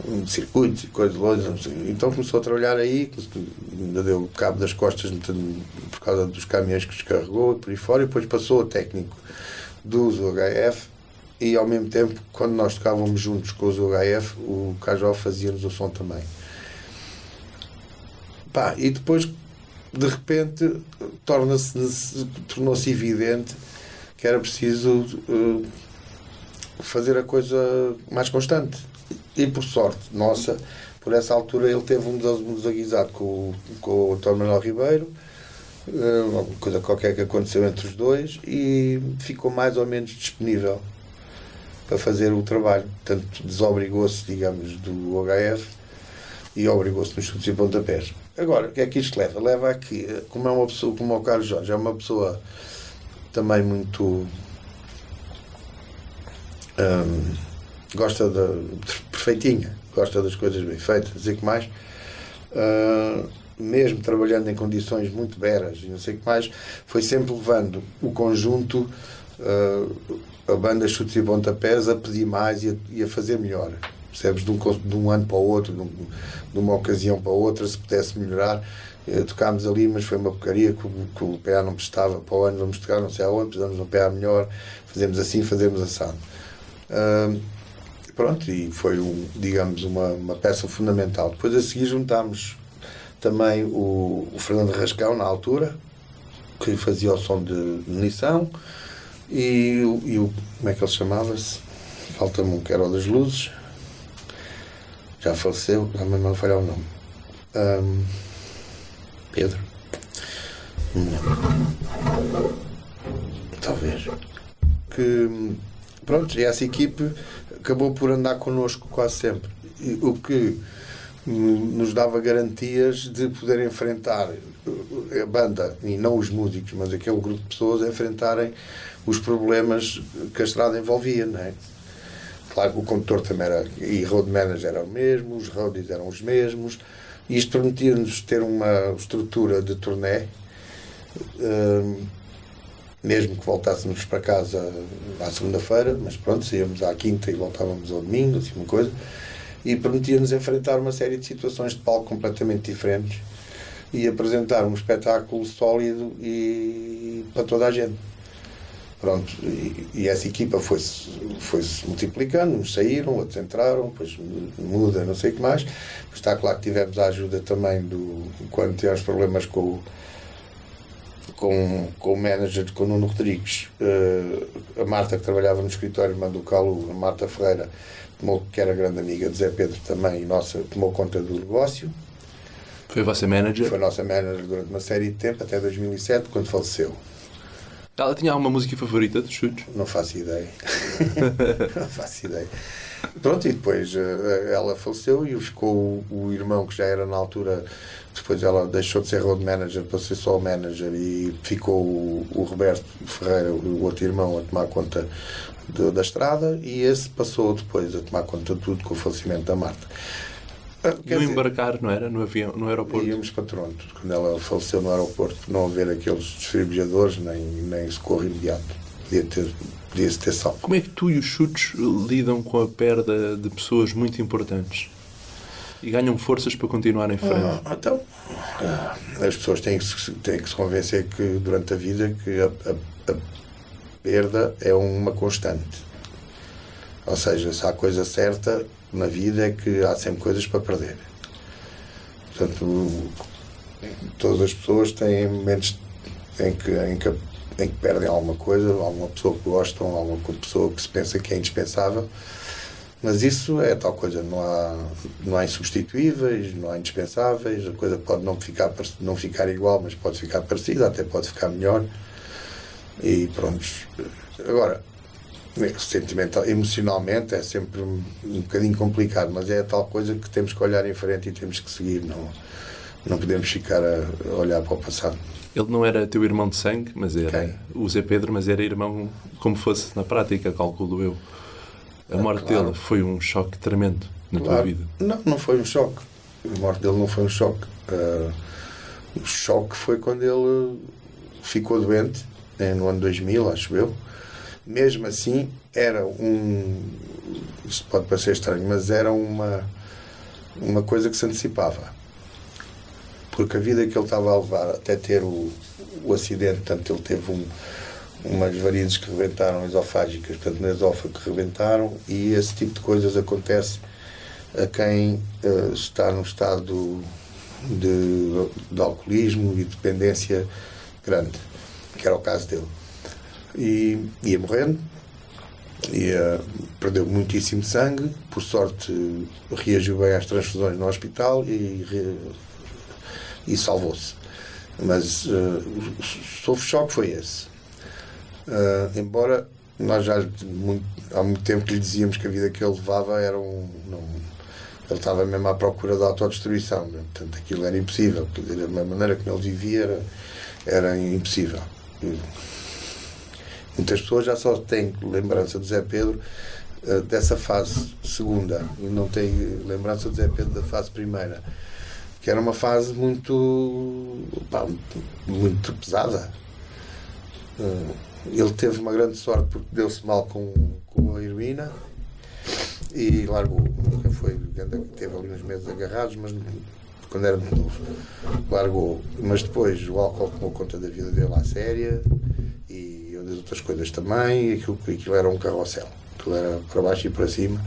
de circuitos e coisas longe. Então começou a trabalhar aí, ainda deu cabo das costas por causa dos caminhões que descarregou e por aí fora, e depois passou a técnico dos UHF. E ao mesmo tempo, quando nós tocávamos juntos com os UHF, o Cajó fazia-nos o som também. Pá, e depois, de repente, tornou-se evidente que era preciso fazer a coisa mais constante. E por sorte nossa, por essa altura ele teve um desaguisado com o António Manuel Ribeiro, uma coisa qualquer que aconteceu entre os dois, e ficou mais ou menos disponível para fazer o trabalho. Portanto, desobrigou-se, digamos, do OHF e obrigou-se nos chutes e pontapés. Agora, o que é que isto leva? Leva a que, como é uma pessoa, como o Carlos Jorge é uma pessoa também muito gosta de perfeitinha, gosta das coisas bem feitas, dizer que mais, mesmo trabalhando em condições muito beras e não sei o que mais, foi sempre levando o conjunto, a banda Chutes e Pontapés, a pedir mais e a fazer melhor. Percebes? De um ano para o outro, de uma ocasião para a outra, se pudesse melhorar. Tocámos ali, mas foi uma porcaria, que o PA não prestava. Para o ano vamos tocar não sei aonde, precisamos de um PA melhor, fazemos assim, fazemos assado. Pronto, e foi, digamos, uma peça fundamental. Depois a seguir juntámos também o Fernando Rascão, na altura, que fazia o som de munição, e o como é que ele chamava-se? Falta-me um que era o das luzes, já faleceu, já me falhar o nome. Pedro? Talvez. Que, pronto, e essa equipe acabou por andar connosco quase sempre. O que nos dava garantias de poder enfrentar a banda, e não os músicos, mas aquele grupo de pessoas, a enfrentarem os problemas que a estrada envolvia, não é? Claro que o condutor também era, e road manager era o mesmo, os roadies eram os mesmos, e isto permitia-nos ter uma estrutura de turnê, mesmo que voltássemos para casa à segunda-feira, mas pronto, saíamos à quinta e voltávamos ao domingo, assim uma coisa, e permitia-nos enfrentar uma série de situações de palco completamente diferentes e apresentar um espetáculo sólido e para toda a gente. Pronto, e essa equipa foi-se multiplicando, uns saíram, outros entraram, depois muda, não sei o que mais. Está claro que tivemos a ajuda também quando tivemos problemas com o manager, com o Nuno Rodrigues. A Marta, que trabalhava no escritório, irmã do Calu, a Marta Ferreira, que era grande amiga de Zé Pedro também, nossa, tomou conta do negócio. Foi a vossa manager? Foi a nossa manager durante uma série de tempo, até 2007, quando faleceu. Ela tinha alguma música favorita dos Chutes? Não faço ideia. Não faço ideia. Pronto, e depois ela faleceu e ficou o irmão, que já era na altura, depois ela deixou de ser road manager para ser só manager, e ficou o Roberto Ferreira, o outro irmão, a tomar conta da estrada, e esse passou depois a tomar conta de tudo com o falecimento da Marta. Iam embarcar, não era? No avião, no aeroporto? Íamos para Toronto, quando ela faleceu no aeroporto, por não haver aqueles desfibriladores nem socorro imediato. Podia-se ter salvo. Como é que tu e os Chutes lidam com a perda de pessoas muito importantes? E ganham forças para continuar em frente. Então, as pessoas têm que se convencer que durante a vida que a perda é uma constante. Ou seja, se há coisa certa na vida é que há sempre coisas para perder. Portanto, todas as pessoas têm momentos em que perdem alguma coisa, alguma pessoa que gostam, alguma pessoa que se pensa que é indispensável. Mas isso é tal coisa, não há insubstituíveis, não há indispensáveis, a coisa pode não ficar igual, mas pode ficar parecida, até pode ficar melhor. E pronto. Agora, emocionalmente é sempre um bocadinho complicado, mas é a tal coisa que temos que olhar em frente e temos que seguir, não podemos ficar a olhar para o passado. Ele não era teu irmão de sangue, mas era o Zé Pedro, mas era irmão como fosse na prática, calculo eu. A morte dele foi um choque tremendo na tua vida. Não foi um choque. A morte dele não foi um choque. O choque foi quando ele ficou doente, no ano 2000, acho eu. Mesmo assim, era isto pode parecer estranho, mas era uma coisa que se antecipava. Porque a vida que ele estava a levar até ter o acidente, portanto, ele teve umas varizes que rebentaram esofágicas, portanto, no esófago que rebentaram, e esse tipo de coisas acontece a quem está num estado de alcoolismo e dependência grande, que era o caso dele. E ia morrendo, perdeu muitíssimo sangue, por sorte reagiu bem às transfusões no hospital e salvou-se. Mas o choque foi esse. Embora nós já há muito tempo que lhe dizíamos que a vida que ele levava era ele estava mesmo à procura da autodestruição, né? Portanto aquilo era impossível, quer dizer, a maneira como ele vivia era impossível. Muitas pessoas já só têm lembrança do Zé Pedro dessa fase segunda e não têm lembrança do Zé Pedro da fase primeira, que era uma fase muito pesada. Ele teve uma grande sorte porque deu-se mal com a heroína e largou. Nunca teve ali uns meses agarrados, mas quando era muito novo, largou. Mas depois o álcool tomou conta da vida dele à séria e das outras coisas também. Aquilo era um carrossel. Aquilo era para baixo e para cima.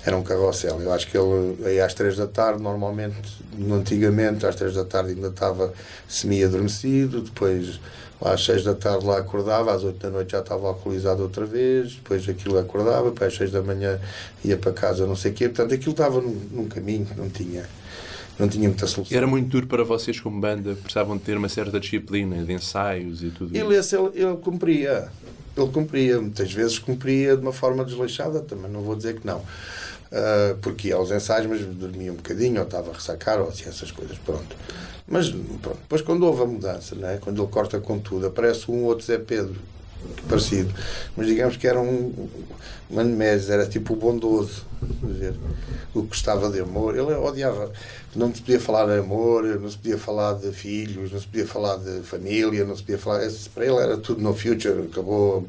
Era um carrossel. Eu acho que ele aí às 3 da tarde, normalmente, antigamente, às 3 da tarde ainda estava semi-adormecido, depois às 6 da tarde lá acordava, às 8 da noite já estava alcoolizado outra vez, depois aquilo acordava, depois às 6 da manhã ia para casa, não sei o quê. Portanto, aquilo estava num caminho que não tinha muita solução. Era muito duro para vocês como banda, precisavam de ter uma certa disciplina de ensaios e tudo isso. Ele cumpria. Ele cumpria, muitas vezes cumpria de uma forma desleixada, também não vou dizer que não. Porque ia aos ensaios, mas dormia um bocadinho, ou estava a ressacar, ou assim, essas coisas, pronto. Mas, pronto, depois quando houve a mudança, né, quando ele corta com tudo, aparece um outro Zé Pedro, parecido, mas digamos que era um Manemés, era tipo o bondoso, o que gostava de amor. Ele odiava, não se podia falar de amor, não se podia falar de filhos, não se podia falar de família, não se podia falar, para ele era tudo no future, acabou,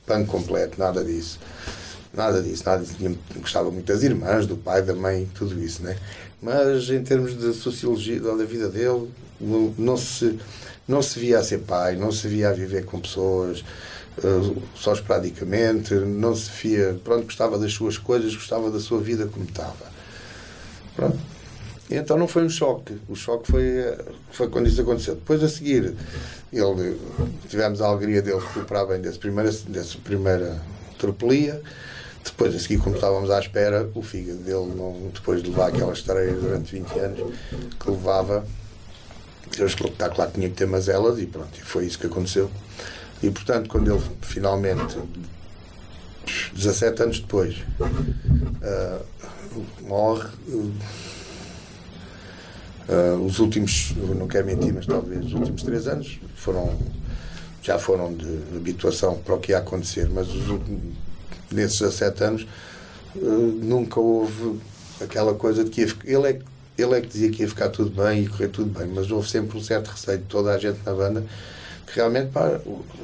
pano completo, nada disso. Gostava muito das irmãs, do pai, da mãe, tudo isso, né? Mas em termos de sociologia da vida dele, não se via a ser pai, não se via a viver com pessoas só esporadicamente, não se via, pronto, gostava das suas coisas, gostava da sua vida como estava. Pronto. E então não foi um choque. O choque foi quando isso aconteceu. Depois a seguir, tivemos a alegria dele recuperar bem dessa primeira tropelia. Depois, a seguir, como estávamos à espera, o fígado dele, depois de levar aquela estreia durante 20 anos, que levava, está claro que tinha que ter mazelas, e pronto, e foi isso que aconteceu. E, portanto, quando ele finalmente, 17 anos depois, morre, os últimos, não quero mentir, mas talvez os últimos 3 anos já foram de habituação para o que ia acontecer, mas nesses 17 anos nunca houve aquela coisa de que ele é que dizia que ia ficar tudo bem e correr tudo bem, mas houve sempre um certo receio de toda a gente na banda que realmente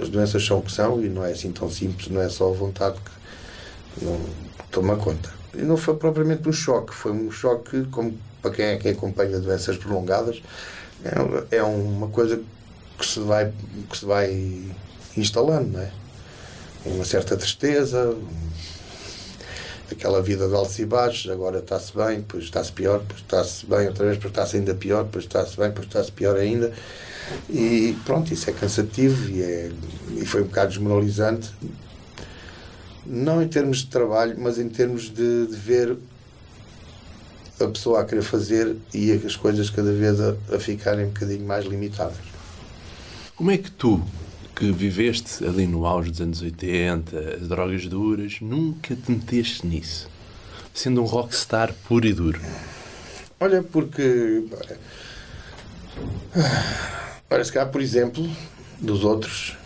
as doenças são o que são e não é assim tão simples, não é só a vontade que não toma conta. não foi propriamente um choque, foi um choque, como para quem acompanha doenças prolongadas, é uma coisa que se vai instalando, não é? Uma certa tristeza, aquela vida de altos e baixos, agora está-se bem, depois está-se pior, depois está-se bem outra vez, depois está-se ainda pior, depois está-se bem, depois está-se pior ainda. E pronto, isso é cansativo e foi um bocado desmoralizante, não em termos de trabalho, mas em termos de ver a pessoa a querer fazer e as coisas cada vez a ficarem um bocadinho mais limitadas. Como é que tu, que viveste ali no auge dos anos 80, as drogas duras, nunca te meteste nisso? Sendo um rockstar puro e duro. Olha, porque... Olha, se calhar, por exemplo, dos outros,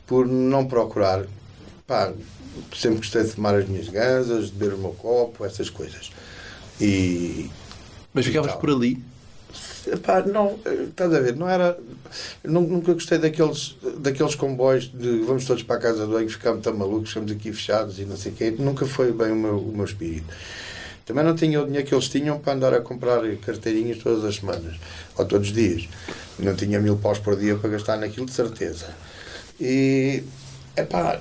por não procurar... Pá, sempre gostei de fumar as minhas ganzas, de beber o meu copo, essas coisas. Mas ficavas por ali? Epá, não, estás a ver, não era... Nunca gostei daqueles comboios de vamos todos para a casa do banho, ficamos tão malucos, ficamos aqui fechados e não sei o quê. Nunca foi bem o meu espírito. Também não tinha o dinheiro que eles tinham para andar a comprar carteirinhas todas as semanas, ou todos os dias. Não tinha 1000 paus por dia para gastar naquilo, de certeza. E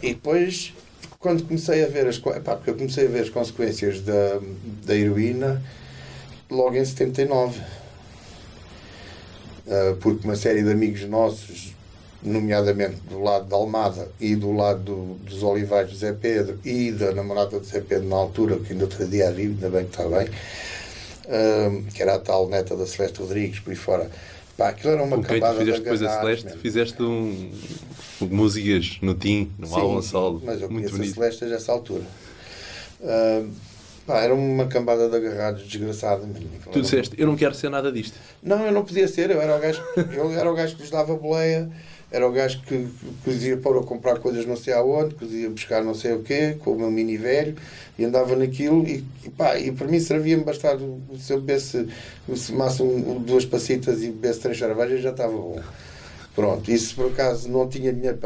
depois, quando comecei a ver porque eu comecei a ver as consequências da heroína logo em 79. Porque uma série de amigos nossos, nomeadamente do lado da Almada e do lado dos Olivais do Zé Pedro e da namorada do Zé Pedro na altura, que ainda outro dia vive, ainda bem que está bem, que era a tal neta da Celeste Rodrigues, por aí fora. Pá, aquilo era uma cambada de depois da Celeste, mesmo. fizeste músicas no Tim, no álbum solo. Mas eu muito conheço bonito. a Celeste a essa altura. Era uma cambada de agarrados desgraçada mesmo. Tu disseste, eu não quero ser nada disto. Não, eu não podia ser, eu era o gajo que lhes dava boleia, era o gajo que os ia pôr a comprar coisas não sei aonde, que os ia buscar não sei o quê, com o meu mini velho, e andava naquilo, e para mim servia-me bastante, se eu bebesse, se fumasse duas pacitas e bebesse 3 cervejas, já estava bom. Pronto, isso por acaso não tinha dinheiro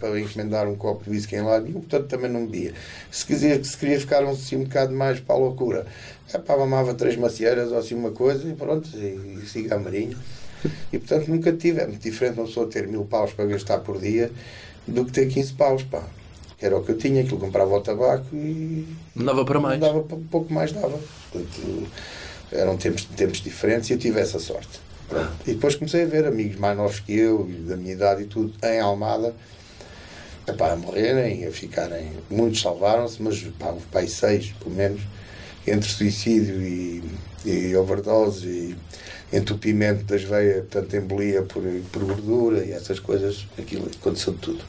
para encomendar um copo de whisky em lado nenhum, portanto também não bebia. Se queria ficar um bocado mais para a loucura, mamava 3 macieiras ou assim uma coisa e pronto, e siga a marinha. E portanto nunca tive, é muito diferente uma pessoa ter 1000 paus para gastar por dia do que ter 15 paus, pá. Que era o que eu tinha, aquilo comprava o tabaco e... Não dava para mais. Não dava, pouco mais dava. Portanto, eram tempos diferentes e eu tive essa sorte. E depois comecei a ver amigos mais novos que eu, da minha idade e tudo, em Almada, a morrerem, a ficarem. Muitos salvaram-se, mas houve 6, pelo menos, entre suicídio e overdose e entupimento das veias, portanto, embolia por gordura e essas coisas, aquilo aconteceu de tudo.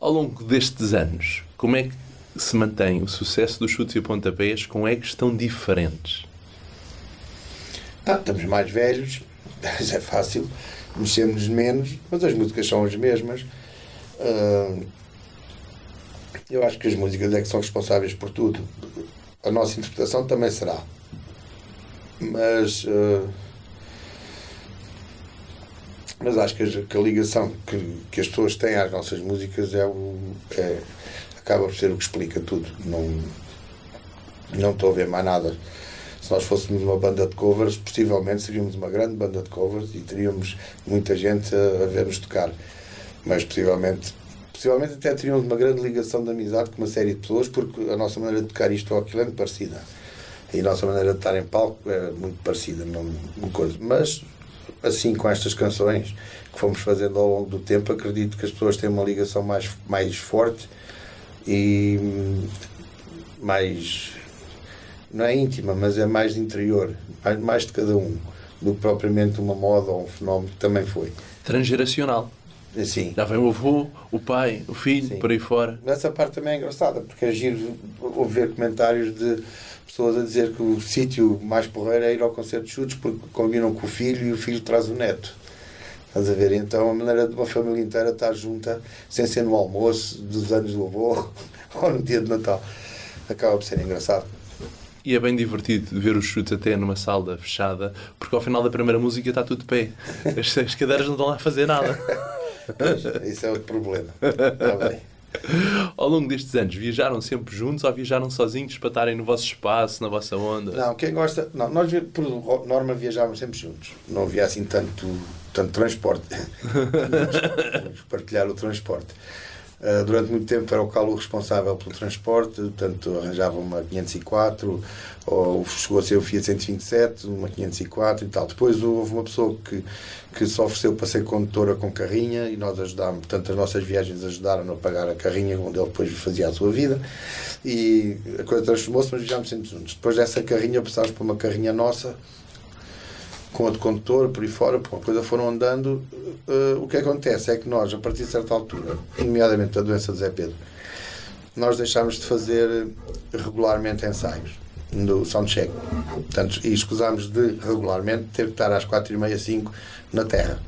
Ao longo destes anos, como é que se mantém o sucesso dos chutes e pontapés com egos tão diferentes? Estamos mais velhos, é fácil, mexemos menos, mas as músicas são as mesmas. Eu acho que as músicas é que são responsáveis por tudo. A nossa interpretação também será. Mas acho que a ligação que as pessoas têm às nossas músicas acaba por ser o que explica tudo. Não estou a ver mais nada. Se nós fôssemos uma banda de covers, possivelmente seríamos uma grande banda de covers e teríamos muita gente a ver-nos tocar. Mas possivelmente até teríamos uma grande ligação de amizade com uma série de pessoas, porque a nossa maneira de tocar isto ou aquilo é muito parecida. E a nossa maneira de estar em palco é muito parecida. Mas, assim, com estas canções que fomos fazendo ao longo do tempo, acredito que as pessoas têm uma ligação mais forte e mais... não é íntima, mas é mais interior, mais de cada um, do que propriamente uma moda ou um fenómeno que também foi. Transgeracional. Sim. Já vem o avô, o pai, o filho, Sim. por aí fora. Essa parte também é engraçada, porque é giro ouvir comentários de pessoas a dizer que o sítio mais porreiro é ir ao concerto de chutes porque combinam com o filho e o filho traz o neto. Estás a ver? Então a maneira de uma família inteira estar junta, sem ser no almoço dos anos do avô ou no dia de Natal, acaba por ser engraçado. E é bem divertido ver os chutes até numa sala fechada, porque ao final da primeira música está tudo de pé. As cadeiras não estão lá a fazer nada. Isso é outro problema. Está bem. Ao longo destes anos, viajaram sempre juntos ou viajaram sozinhos para estarem no vosso espaço, na vossa onda? Não, quem gosta... Não, nós, por norma, viajávamos sempre juntos. Não havia assim tanto transporte. Tínhamos que partilhar o transporte. Durante muito tempo era o Carlos responsável pelo transporte, portanto arranjava uma 504, ou chegou a ser o Fiat 127, uma 504 e tal. Depois houve uma pessoa que se ofereceu para ser condutora com carrinha e nós ajudámos, portanto as nossas viagens ajudaram a pagar a carrinha onde ele depois fazia a sua vida e a coisa transformou-se, mas viajámos sempre juntos. Depois dessa carrinha passámos para uma carrinha nossa, com outro condutor, por aí fora, a coisa foram andando. O que acontece é que nós, a partir de certa altura, nomeadamente a doença de Zé Pedro, nós deixámos de fazer regularmente ensaios no soundcheck. Portanto, e escusámos de regularmente ter que estar às 4h30, 5 na terra.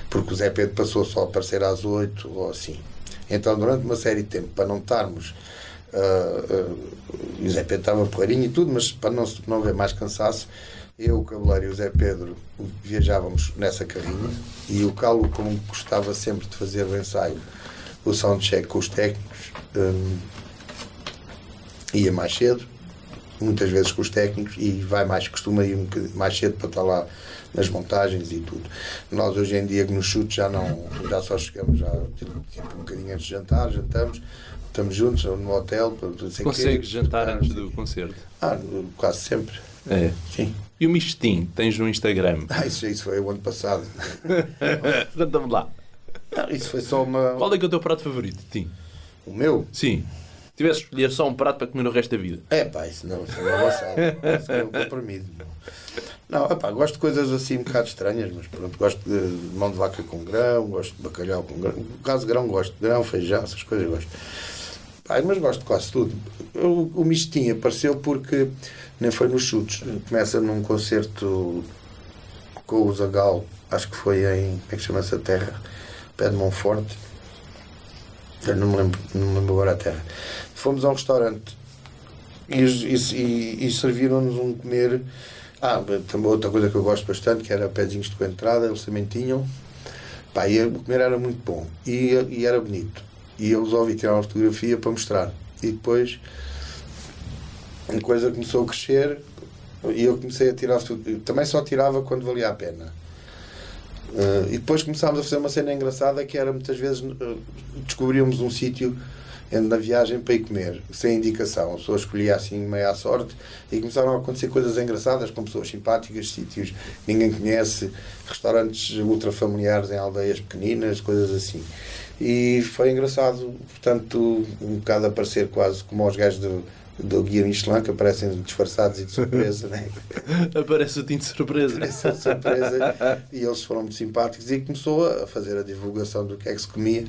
Porque o Zé Pedro passou só a aparecer às 8 ou assim. Então, durante uma série de tempo, para não estarmos... o Zé Pedro estava porreirinho e tudo, mas para não haver mais cansaço, eu, o Cabeleiro e o Zé Pedro viajávamos nessa carrinha e o Calo, como gostava sempre de fazer o ensaio, o soundcheck com os técnicos, ia mais cedo, muitas vezes com os técnicos, e costuma ir um bocadinho mais cedo para estar lá nas montagens e tudo. Nós hoje em dia nos chutes já só chegamos tipo, um bocadinho antes de jantar, jantamos, estamos juntos no hotel. Consegues jantar antes do concerto? Quase sempre. É? Sim. E o Mistim, tens no Instagram? Isso foi o ano passado. Conta-me lá. Não, isso foi só uma... Qual é que é o teu prato favorito, Tim? O meu? Sim. Se tivesse de escolher só um prato para comer o resto da vida. Isso não é avançado. Isso é um comprimido. Não, gosto de coisas assim um bocado estranhas, mas pronto, gosto de mão de vaca com grão, gosto de bacalhau com grão. No caso de grão gosto, grão, feijão, essas coisas gosto. Mas gosto de quase tudo. O Mistim apareceu porque nem foi nos chutes. Começa num concerto com o Zagal, acho que foi em... Como é que chama essa terra? Pé de Monforte. Eu não me lembro agora a terra. Fomos a um restaurante e serviram-nos um comer. Também outra coisa que eu gosto bastante, que era pezinhos de coentrada, eles também tinham. E o comer era muito bom e era bonito. E eu resolvi tirar uma fotografia para mostrar. E depois a coisa começou a crescer e eu comecei a tirar fotografia. Também só tirava quando valia a pena. E depois começámos a fazer uma cena engraçada, que era muitas vezes descobríamos um sítio na viagem para ir comer, sem indicação. A pessoa escolhia assim meio à sorte e começaram a acontecer coisas engraçadas com pessoas simpáticas, sítios que ninguém conhece, restaurantes ultrafamiliares em aldeias pequeninas, coisas assim. E foi engraçado, portanto, um bocado a parecer quase como aos gajos do Guia Michelin, que aparecem disfarçados e de surpresa, né? Aparece o Tim de surpresa. Aparece de surpresa e eles foram muito simpáticos e começou a fazer a divulgação do que é que se comia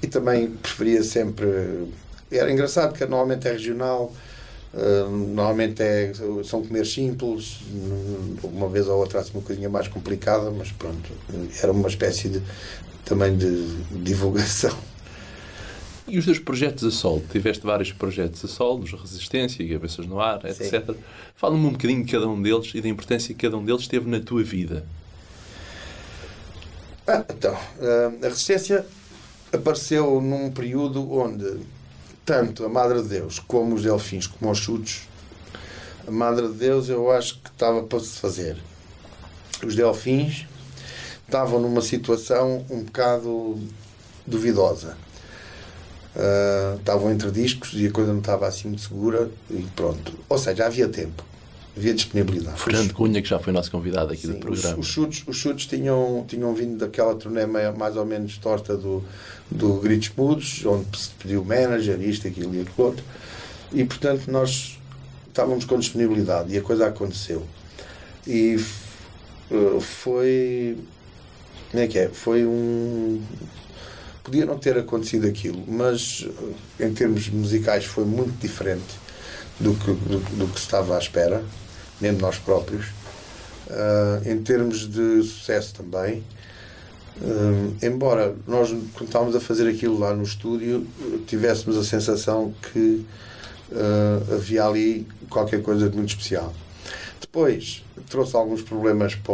e também preferia sempre... Era engraçado porque normalmente é regional, normalmente são comer simples, uma vez ou outra assim uma coisinha mais complicada, mas pronto, era uma espécie também de divulgação. E os teus projetos a solo? Tiveste vários projetos a solo, os Resistência, Cabeças no Ar, etc. Sim. Fala-me um bocadinho de cada um deles e da importância que cada um deles teve na tua vida. A Resistência apareceu num período onde tanto a Madre de Deus como os Delfins, como os Chutes, a Madre de Deus eu acho que estava para se fazer. Os Delfins estavam numa situação um bocado duvidosa. Estavam entre discos e a coisa não estava assim muito segura e pronto. Ou seja, havia tempo, havia disponibilidade. Fernando Cunha, que já foi nosso convidado aqui do programa. Os chutes tinham vindo daquela turnê mais ou menos torta do Gritos Mudos, onde se pediu manager, isto, aquilo e aquilo outro. E portanto nós estávamos com disponibilidade e a coisa aconteceu. E foi... Como é que é? Foi um... Podia não ter acontecido aquilo, mas em termos musicais foi muito diferente do que se estava à espera, mesmo nós próprios. Em termos de sucesso também, embora nós, quando estávamos a fazer aquilo lá no estúdio, tivéssemos a sensação que havia ali qualquer coisa de muito especial. Depois trouxe alguns problemas para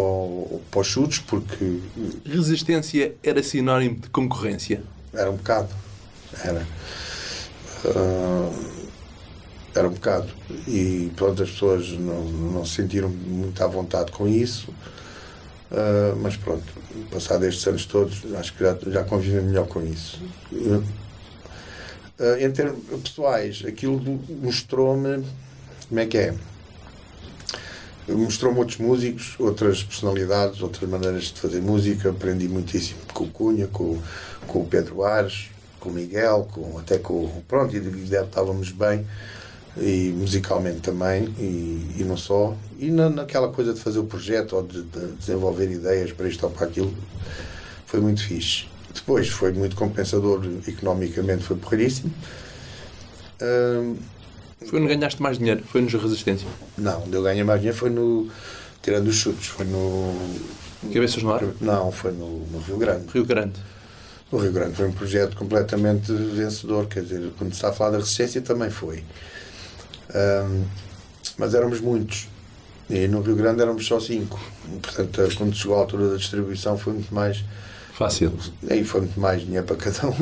os chutes, porque... Resistência era sinónimo de concorrência? Era um bocado. Era um bocado. E pronto, as pessoas não se sentiram muito à vontade com isso. Mas pronto, passado estes anos todos, acho que já convivem melhor com isso. Em termos pessoais, aquilo mostrou-me como é que é. Mostrou-me outros músicos, outras personalidades, outras maneiras de fazer música. Aprendi muitíssimo com o Cunha, com o Pedro Ares, com o Miguel, até com o... Pronto, e estávamos bem, e musicalmente também, e não só. E naquela coisa de fazer o projeto, ou de desenvolver ideias para isto ou para aquilo, foi muito fixe. Depois foi muito compensador, economicamente foi porreiríssimo. Foi onde ganhaste mais dinheiro? Foi nos Resistência? Não, onde eu ganhei mais dinheiro foi tirando os chutes, foi no... Cabeças no Ar? Não, foi no Rio Grande. Rio Grande. O Rio Grande foi um projeto completamente vencedor, quer dizer, quando se está a falar da Resistência também foi. Mas éramos muitos. E no Rio Grande éramos só 5. Portanto, quando chegou à altura da distribuição foi muito mais... Fácil. Aí foi muito mais dinheiro para cada um.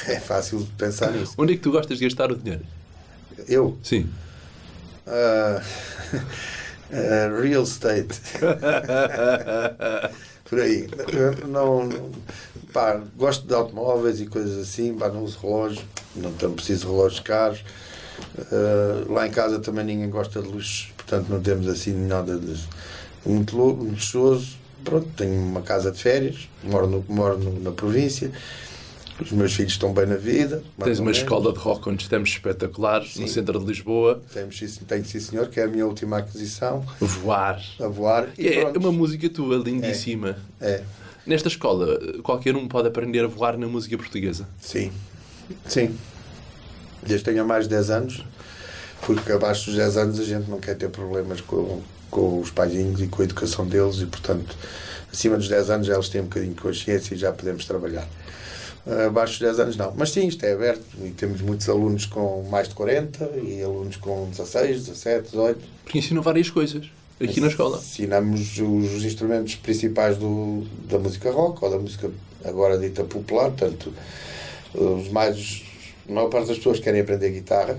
É fácil de pensar nisso. Onde é que tu gostas de gastar o dinheiro? Eu? Sim. Real estate. Por aí. Gosto de automóveis e coisas assim. Não uso relógio. Não preciso de relógios caros. Lá em casa também ninguém gosta de luxo. Portanto, não temos assim nada de muito luxuoso. Pronto, tenho uma casa de férias, moro na província, os meus filhos estão bem na vida. Tens uma escola de rock onde estamos espetaculares, sim, no centro de Lisboa. Tenho sim senhor, que é a minha última aquisição. Voar. A voar. E é uma música tua, lindíssima. É. Nesta escola, qualquer um pode aprender a voar na música portuguesa? Sim. Desde que tenha mais de 10 anos, porque abaixo dos 10 anos a gente não quer ter problemas com os paizinhos e com a educação deles, e portanto acima dos 10 anos eles têm um bocadinho de consciência e já podemos trabalhar. Abaixo dos 10 anos não, mas sim, isto é aberto e temos muitos alunos com mais de 40 e alunos com 16, 17, 18. Porque ensinam várias coisas aqui na escola. Ensinamos os instrumentos principais da música rock ou da música agora dita popular. Portanto, a maior parte das pessoas querem aprender guitarra.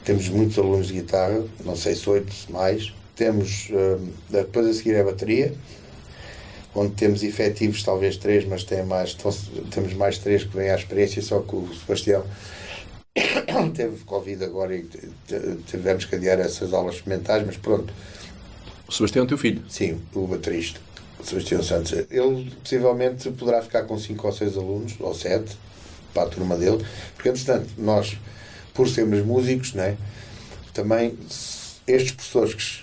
Temos muitos alunos de guitarra, não sei se 8, se mais. Temos, depois a seguir é a bateria, onde temos efetivos talvez 3, mas temos mais 3 que vêm à experiência, só que o Sebastião teve Covid agora e tivemos que adiar essas aulas experimentais, mas pronto. O Sebastião é o teu filho? Sim, o baterista, o Sebastião Santos. Ele possivelmente poderá ficar com 5 ou 6 alunos, ou 7, para a turma dele, porque entretanto nós, por sermos músicos, né, também estes professores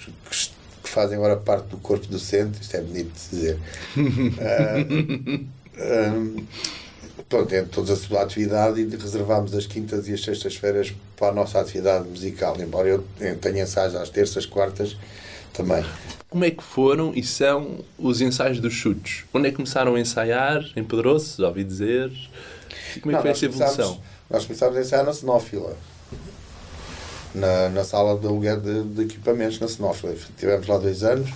que fazem agora parte do corpo docente, isto é bonito de dizer, pronto, é toda a sua atividade, e reservámos as quintas e as sextas-feiras para a nossa atividade musical, embora eu tenha ensaios às terças, quartas também. Como é que foram e são os ensaios dos chutes? Onde é que começaram a ensaiar? Em Pedroço, já ouvi dizer. E como é que foi essa evolução? Nós começámos a ensaiar na Cenófila, na sala de aluguer de equipamentos na Cenófila. Tivemos lá 2 anos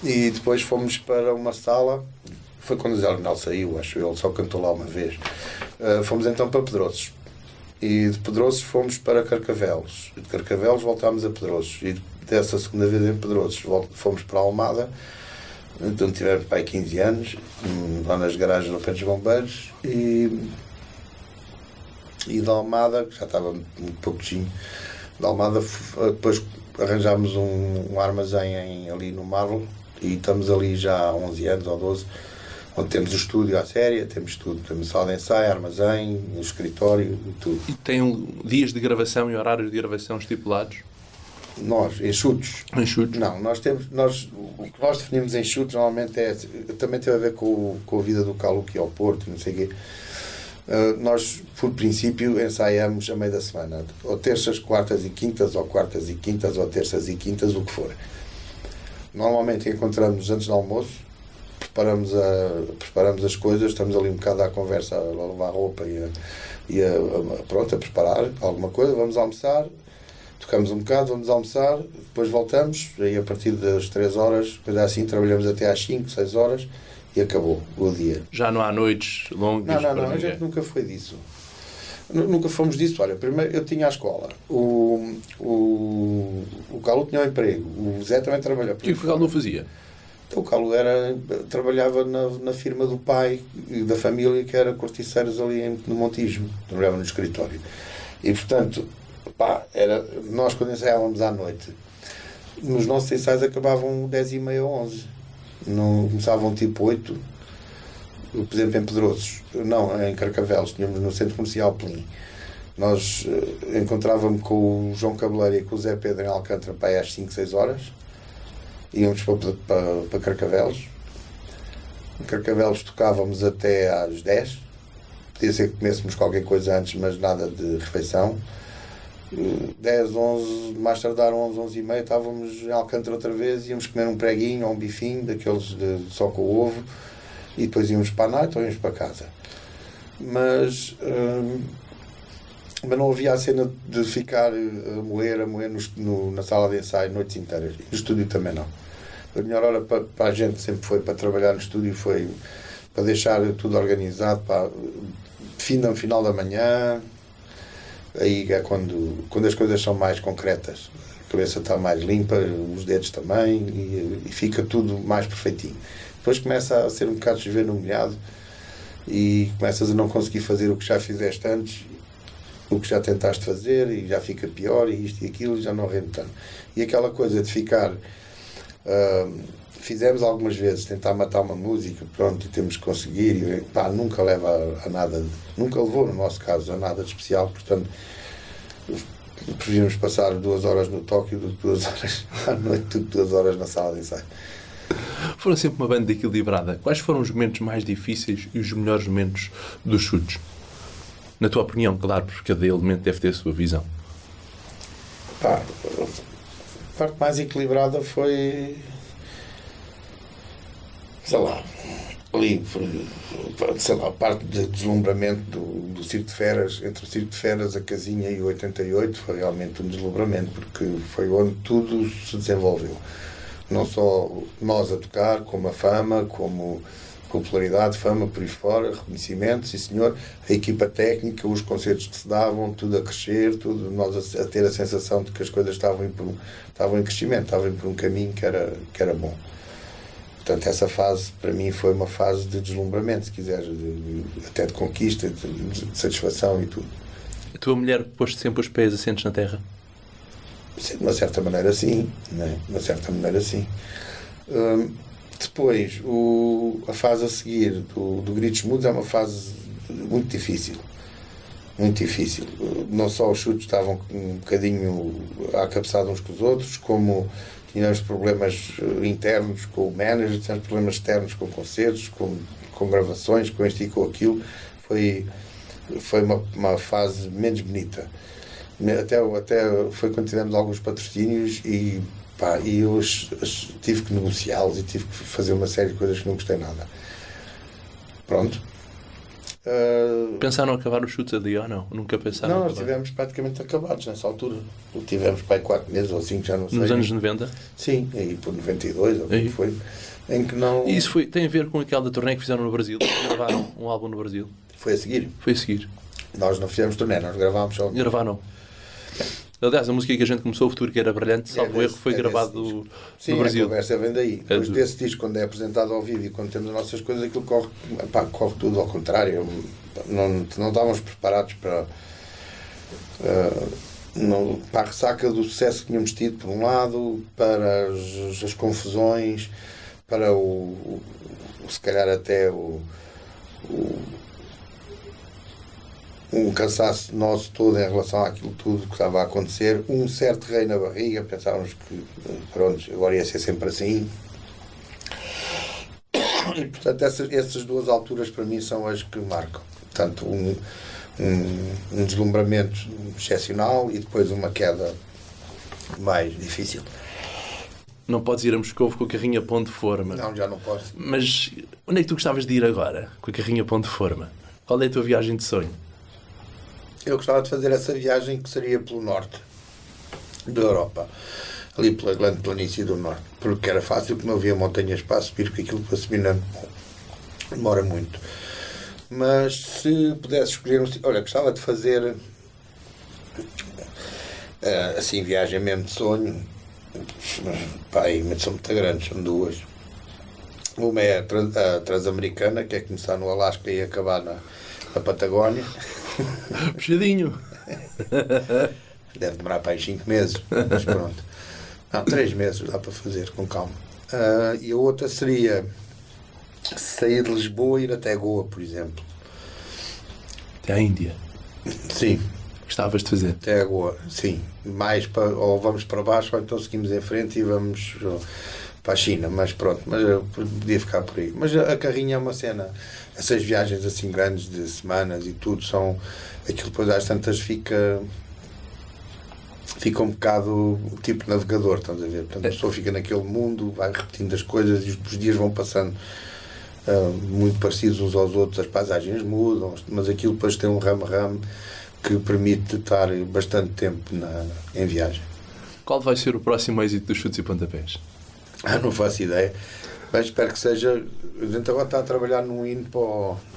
e depois fomos para uma sala, foi quando o Zé Leonel saiu, acho ele só cantou lá uma vez. Fomos então para Pedroços, e de Pedroços fomos para Carcavelos, e de Carcavelos voltámos a Pedroços, e dessa segunda vez em Pedroços fomos para Almada. Então tivemos para aí 15 anos, lá nas garagens do pé dos bombeiros, e de Almada, que já estava muito pouquinho, de Almada depois arranjámos um armazém ali no Marlo, e estamos ali já há 11 anos ou 12, onde temos o estúdio à séria, temos tudo, temos sala de ensaio, armazém, o escritório, tudo. E tem dias de gravação e horários de gravação estipulados? Nós, enxutos? Enxutos? Não, o que nós definimos enxutos normalmente também tem a ver com a vida do Calu, que é ao Porto, não sei o quê. Nós, por princípio, ensaiamos a meio da semana, ou terças, quartas e quintas, ou quartas e quintas, ou terças e quintas, o que for. Normalmente encontramos antes do almoço, preparamos as coisas, estamos ali um bocado à conversa, a lavar roupa pronto, a preparar alguma coisa, vamos almoçar, tocamos um bocado, vamos almoçar, depois voltamos, aí a partir das 3 horas, coisa assim, trabalhamos até às 5, 6 horas, e acabou o dia. Já não há noites longas para Não, a ninguém. gente nunca foi disso. Nunca fomos disso. Olha, primeiro eu tinha a escola, o Calu tinha um emprego, o Zé também trabalhava. O que o Galo não fazia? Então, o Calu trabalhava na firma do pai e da família, que era Corticeiros ali no Montijo, trabalhava no escritório. E, portanto, nós quando ensaiávamos à noite, nos nossos ensaios acabavam 10h30 ou 11. Não, começavam tipo 8, por exemplo, em Pedroços, não, em Carcavelos, tínhamos no Centro Comercial Pelim. Nós encontrávamos com o João Cabeleiro e com o Zé Pedro em Alcântara para aí às 5, 6 horas. Íamos para Carcavelos. Em Carcavelos tocávamos até às 10. Podia ser que comêssemos qualquer coisa antes, mas nada de refeição. 10, 11, mais tardar 11, 11h30, estávamos em Alcântara outra vez, íamos comer um preguinho ou um bifinho, daqueles só com o ovo, e depois íamos para a noite ou íamos para casa. Mas não havia a cena de ficar a moer na sala de ensaio noites inteiras. No estúdio também não. A melhor hora para a gente sempre foi para trabalhar no estúdio, foi para deixar tudo organizado, para final da manhã. Aí é quando as coisas são mais concretas, a cabeça está mais limpa, os dedos também, e fica tudo mais perfeitinho. Depois começa a ser um bocado chover no molhado e começas a não conseguir fazer o que já fizeste antes, o que já tentaste fazer, e já fica pior, e isto e aquilo, e já não rende tanto. E aquela coisa de ficar... fizemos algumas vezes, tentar matar uma música, pronto, e temos que conseguir, e nunca leva a nada, nunca levou, no nosso caso, a nada de especial, portanto, preferimos passar 2 horas no Tóquio do que 2 horas à noite, do que 2 horas na sala de ensaio. Foram sempre uma banda equilibrada. Quais foram os momentos mais difíceis e os melhores momentos dos chutes? Na tua opinião, claro, porque cada elemento deve ter a sua visão. A parte mais equilibrada foi, sei lá, ali, sei lá, a parte de deslumbramento do Circo de Feras, entre o Circo de Feras, a Casinha e o 88, foi realmente um deslumbramento, porque foi onde tudo se desenvolveu. Não só nós a tocar, como a fama, como popularidade, fama por aí fora, reconhecimento, sim senhor, a equipa técnica, os concertos que se davam, tudo a crescer, tudo, nós a ter a sensação de que as coisas estavam em crescimento, estavam por um caminho que era bom. Portanto, essa fase, para mim, foi uma fase de deslumbramento, se quiseres, até de conquista, de satisfação e tudo. A tua mulher pôs sempre os pés assentes na terra? De uma certa maneira, sim. Né? De uma certa maneira, sim. Depois, a fase a seguir do Gritos Mudos é uma fase muito difícil. Muito difícil. Não só os chutes estavam um bocadinho à cabeçada uns com os outros, como tínhamos problemas internos com o manager, tínhamos problemas externos com concertos, com gravações, com isto e com aquilo. Foi uma fase menos bonita. Até foi quando tivemos alguns patrocínios e eu tive que negociá-los e tive que fazer uma série de coisas que não gostei nada. Pronto. Pensaram acabar os chutes ali ou não? Nunca pensaram? Não, nós estivemos praticamente acabados nessa altura. Tivemos para aí 4 meses ou 5, já não sei. Nos anos 90? Sim, aí por 92, ou o que foi. Em que não... E isso tem a ver com aquela turnê que fizeram no Brasil? Gravaram um álbum no Brasil? Foi a seguir. Foi a seguir. Nós não fizemos turnê, nós gravámos só. Gravaram. Aliás, a música que a gente começou, O Futuro Que Era Brilhante, salvo erro, foi gravado no Brasil. Sim, a conversa vem daí. Depois desse disco, quando é apresentado ao vivo e quando temos as nossas coisas, aquilo corre tudo ao contrário. Não estávamos preparados para a ressaca do sucesso que tínhamos tido, por um lado, para as confusões, para se calhar até um cansaço nosso todo em relação àquilo tudo que estava a acontecer, um certo rei na barriga, pensávamos que pronto, agora ia ser sempre assim. E portanto essas duas alturas para mim são as que marcam. Portanto, um deslumbramento excepcional e depois uma queda mais difícil. Não podes ir a Moscovo com a carrinha Pão de Forma. Não, já não posso. Mas onde é que tu gostavas de ir agora com a carrinha Pão de Forma? Qual é a tua viagem de sonho? Eu gostava de fazer essa viagem que seria pelo norte da Europa, ali pela grande planície do norte, porque era fácil, que não havia montanhas para subir, porque aquilo para subir não é bom. demora muito. Mas se pudesse escolher olha, gostava de fazer assim, viagem mesmo de sonho. Mas são muito grandes, são duas. Uma é a Transamericana, que é começar no Alasca e acabar na Patagónia. Puxadinho. Deve demorar para aí 5 meses, mas pronto. Não, 3 meses dá para fazer, com calma. E a outra seria sair de Lisboa e ir até Goa, por exemplo. Até à Índia. Sim. Gostavas de fazer? Até a Goa, sim. Ou vamos para baixo, ou então seguimos em frente e vamos para a China. Mas pronto, mas eu podia ficar por aí. Mas a carrinha é uma cena. Essas viagens assim grandes de semanas e tudo são... Aquilo depois às tantas fica um bocado tipo navegador, estás a ver? Portanto, a pessoa fica naquele mundo, vai repetindo as coisas e os dias vão passando muito parecidos uns aos outros, as paisagens mudam, mas aquilo depois tem um ramo-ramo que permite estar bastante tempo em viagem. Qual vai ser o próximo êxito dos Chutes e Pontapés? Não faço ideia, mas espero que seja. A gente agora está a trabalhar num hino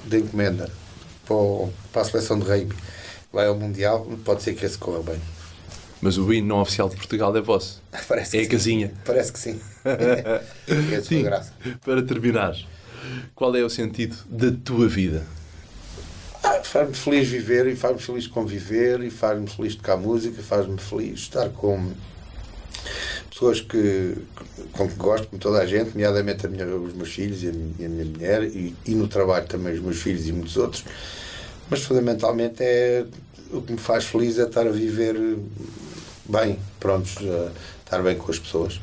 de encomenda para a seleção de rugby. Vai ao Mundial, pode ser que esse corra bem. Mas o hino não oficial de Portugal é vosso. Parece que a casinha. Parece que sim. É a sua graça. Para terminar, qual é o sentido da tua vida? Faz-me feliz viver e faz-me feliz conviver e faz-me feliz tocar música, faz-me feliz estar com pessoas com que gosto, com toda a gente, nomeadamente os meus filhos e a minha mulher e no trabalho também os meus filhos e muitos outros, mas fundamentalmente o que me faz feliz é estar a viver bem, prontos, estar bem com as pessoas.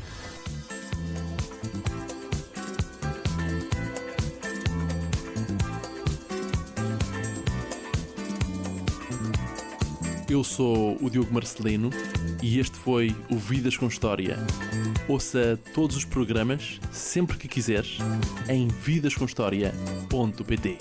Eu sou o Diogo Marcelino e este foi o Vidas com História. Ouça todos os programas, sempre que quiseres, em vidascomhistoria.pt.